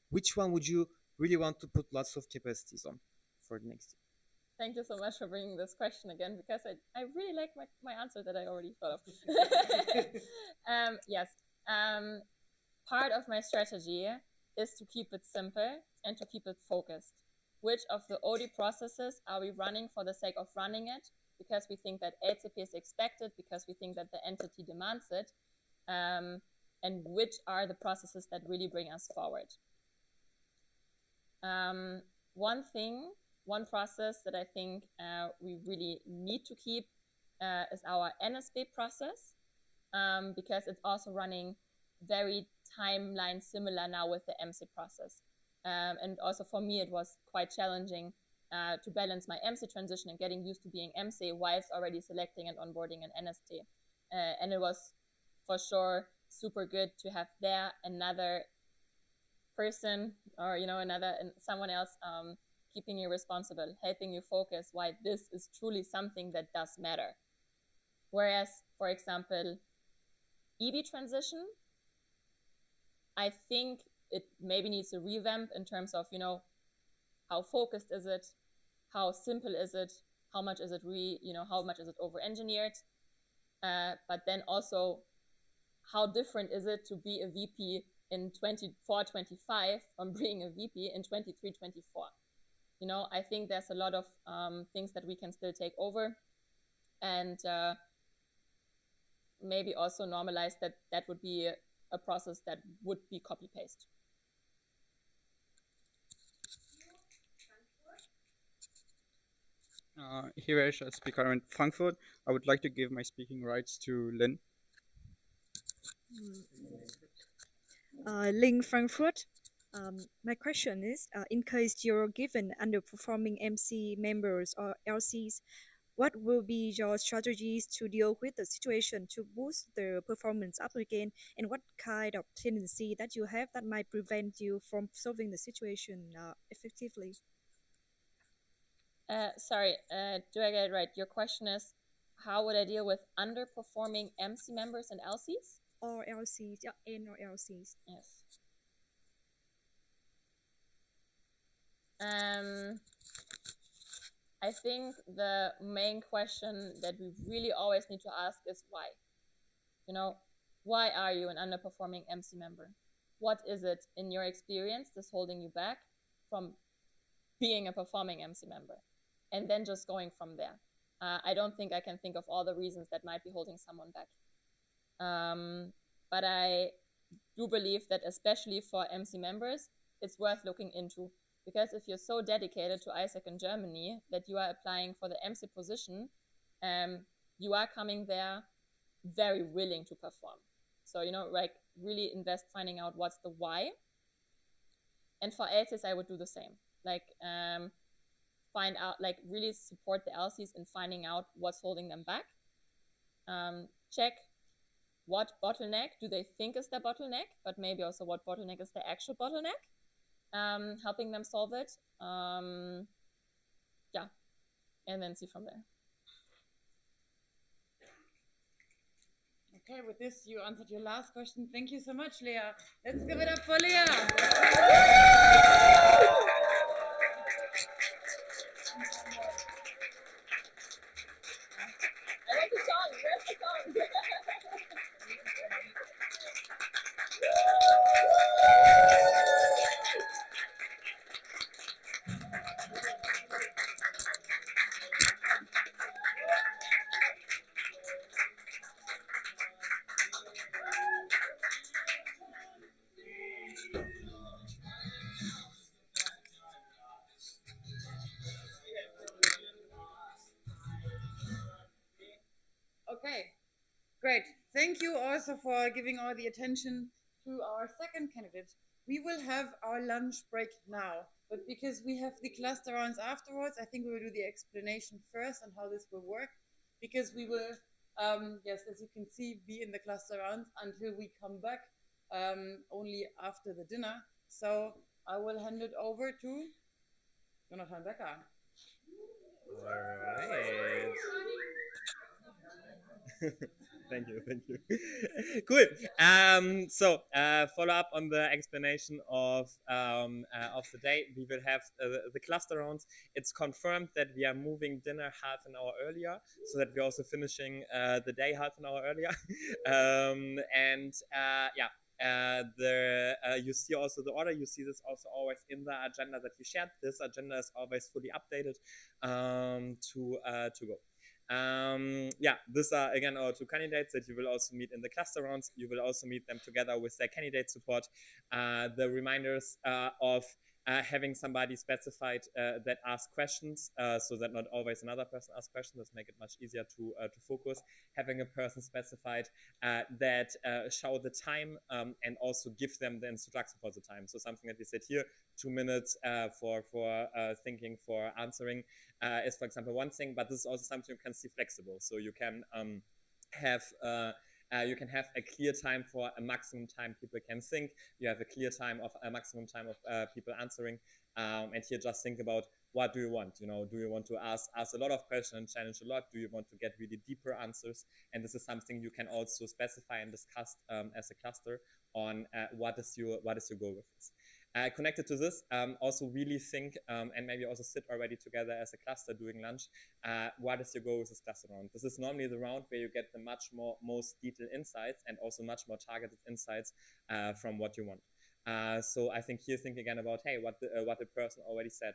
which one would you really want to put lots of capacities on for the next year? Thank you so much for bringing this question again, because I really like my answer that I already thought of. Yes. Part of my strategy is to keep it simple and to keep it focused. Which of the OD processes are we running for the sake of running it, because we think that LCP is expected, because we think that the entity demands it, and which are the processes that really bring us forward. One process that I think we really need to keep is our NSB process, because it's also running very timeline similar now with the MC process. And also for me, it was quite challenging to balance my MC transition and getting used to being MC whilst already selecting and onboarding an NST. And it was for sure super good to have there another person, or someone else keeping you responsible, helping you focus why this is truly something that does matter. Whereas, for example, EB transition, I think it maybe needs a revamp in terms of, how focused is it? How simple is it? How much is it how much is it over-engineered? But then also, how different is it to be a VP in 24-25 from being a VP in 23-24? I think there's a lot of things that we can still take over, and maybe also normalize that would be a process that would be copy-paste. Hiresh, a speaker in Frankfurt. I would like to give my speaking rights to Lynn. Lynn Frankfurt. My question is, in case you're given underperforming MC members or LCs, what will be your strategies to deal with the situation to boost their performance up again, and what kind of tendency that you have that might prevent you from solving the situation effectively? Sorry, do I get it right? Your question is, how would I deal with underperforming MC members and LCs? Or LCs, yeah, N or LCs. Yes. I think the main question that we really always need to ask is why. Why are you an underperforming MC member? What is it in your experience that's holding you back from being a performing MC member? And then just going from there. I don't think I can think of all the reasons that might be holding someone back. But I do believe that especially for MC members, it's worth looking into. Because if you're so dedicated to ISAC in Germany that you are applying for the MC position, you are coming there very willing to perform. So, really invest finding out what's the why. And for LCs, I would do the same. Find out, really support the LCs in finding out what's holding them back. Check what bottleneck do they think is their bottleneck, but maybe also what bottleneck is the actual bottleneck. Helping them solve it. And then see from there. Okay, with this, you answered your last question. Thank you so much, Leah. Let's give it up for Leah. I like the song. Where's the song? Okay, great. Thank you also for giving all the attention to our second candidate. We will have our lunch break now, but because we have the cluster rounds afterwards, I think we will do the explanation first on how this will work, because we will, yes, as you can see, be in the cluster rounds until we come back only after the dinner. So I will hand it over to Jonathan Becker. Alright. Thank you. Cool. So follow up on the explanation of the day. We will have the cluster rounds. It's confirmed that we are moving dinner half an hour earlier, so that we're also finishing the day half an hour earlier. You see also the order. You see this also always in the agenda that you shared. This agenda is always fully updated to go. These are again our two candidates that you will also meet in the cluster rounds. You will also meet them together with their candidate support. The reminders of having somebody specified that asks questions, so that not always another person asks questions. This make it much easier to focus. Having a person specified that show the time and also give them the instruction for the time. So something that we said here, 2 minutes for thinking, for answering is, for example, one thing. But this is also something you can see flexible. So you can have a clear time for a maximum time people can think. You have a clear time of a maximum time of people answering. And here just think about, what do you want? You know, do you want to ask a lot of questions and challenge a lot? Do you want to get really deeper answers? And this is something you can also specify and discuss as a cluster on what is your goal with this. Connected to this, also really think and maybe also sit already together as a cluster during lunch. What is your goal with this cluster round? This is normally the round where you get the most detailed insights and also much more targeted insights from what you want. So I think here, think again about, hey, what the person already said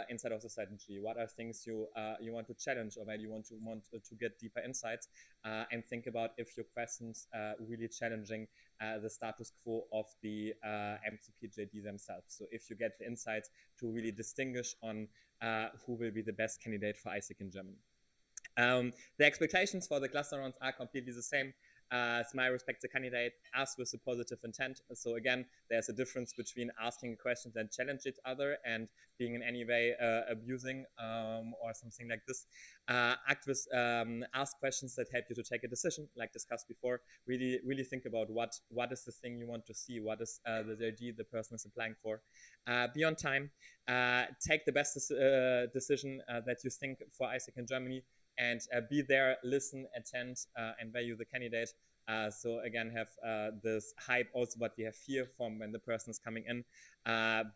inside of the strategy. What are things you want to challenge, or maybe you want to get deeper insights, and think about if your questions really challenging the status quo of the MCP JD themselves. So if you get the insights to really distinguish on who will be the best candidate for ISIC in Germany. The expectations for the cluster rounds are completely the same. Smile respects the candidate, ask with a positive intent. So again, there's a difference between asking questions and challenge each other and being in any way abusing or something like this. Act with, ask questions that help you to take a decision, like discussed before. Really think about what is the thing you want to see, what is the idea the person is applying for. Be on time, take the best decision that you think for ISIC in Germany, and be there, listen, attend, and value the candidate. So again, have this hype also what we have here from when the person is coming in.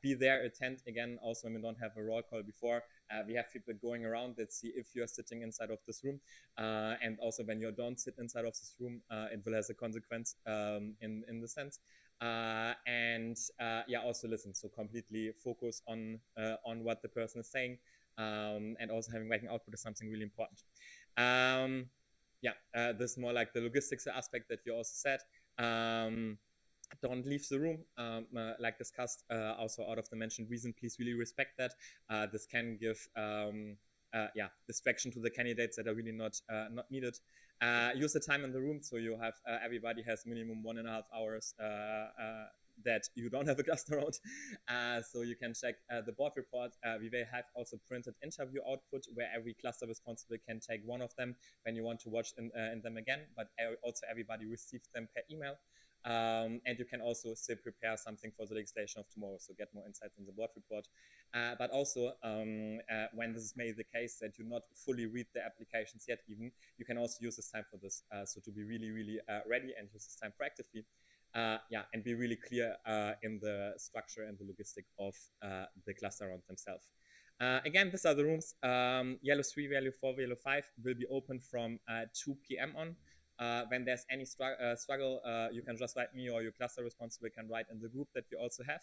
Be there, attend again, also when we don't have a roll call before. We have people going around that see if you're sitting inside of this room. And also when you don't sit inside of this room, it will have a consequence in the sense. Also listen. So completely focus on what the person is saying. And also making output is something really important. This is more like the logistics aspect that you also said. Don't leave the room, like discussed, also out of the mentioned reason. Please really respect that. This can give distraction to the candidates that are really not needed. Use the time in the room, so you have everybody has minimum 1.5 hours that you don't have a cluster round. So you can check the board report. We will have also printed interview output where every cluster responsible can take one of them when you want to watch in them again, but also everybody receives them per email. And you can also still prepare something for the legislation of tomorrow, so get more insights in the board report. But also, when this is maybe the case that you not fully read the applications yet even, you can also use this time for this. So to be really, really ready and use this time proactively. And be really clear in the structure and the logistic of the cluster round themselves. Again, these are the rooms. Yellow 3, Yellow 4, Yellow 5 will be open from 2 p.m. on. When there's any struggle, you can just write me, or your cluster responsible can write in the group that we also have.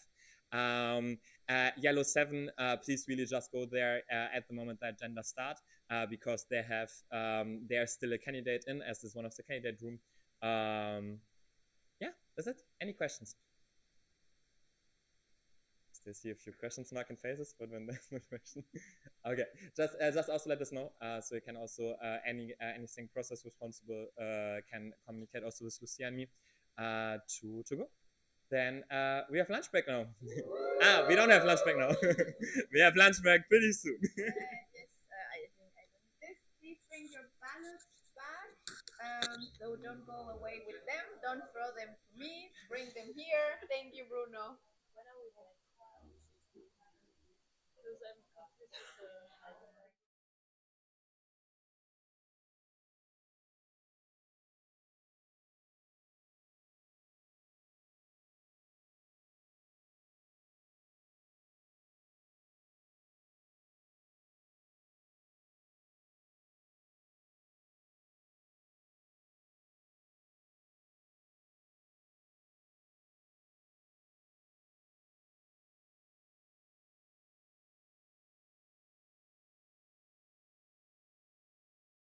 Yellow 7, please really just go there at the moment the agenda start, because they have there's still a candidate in, as is one of the candidate room. That's it. Any questions? Still see a few questions marking faces, but when there's no question. Okay, just also let us know. So you can also anything process responsible can communicate also with Lucia and me to go. Then we have lunch break now. We don't have lunch break now. We have lunch break pretty soon. Yes, I think I don't. Please bring your ballots back. So don't go away with them. Don't throw them to me. Bring them here. Thank you, Bruno. Because I'm confused with the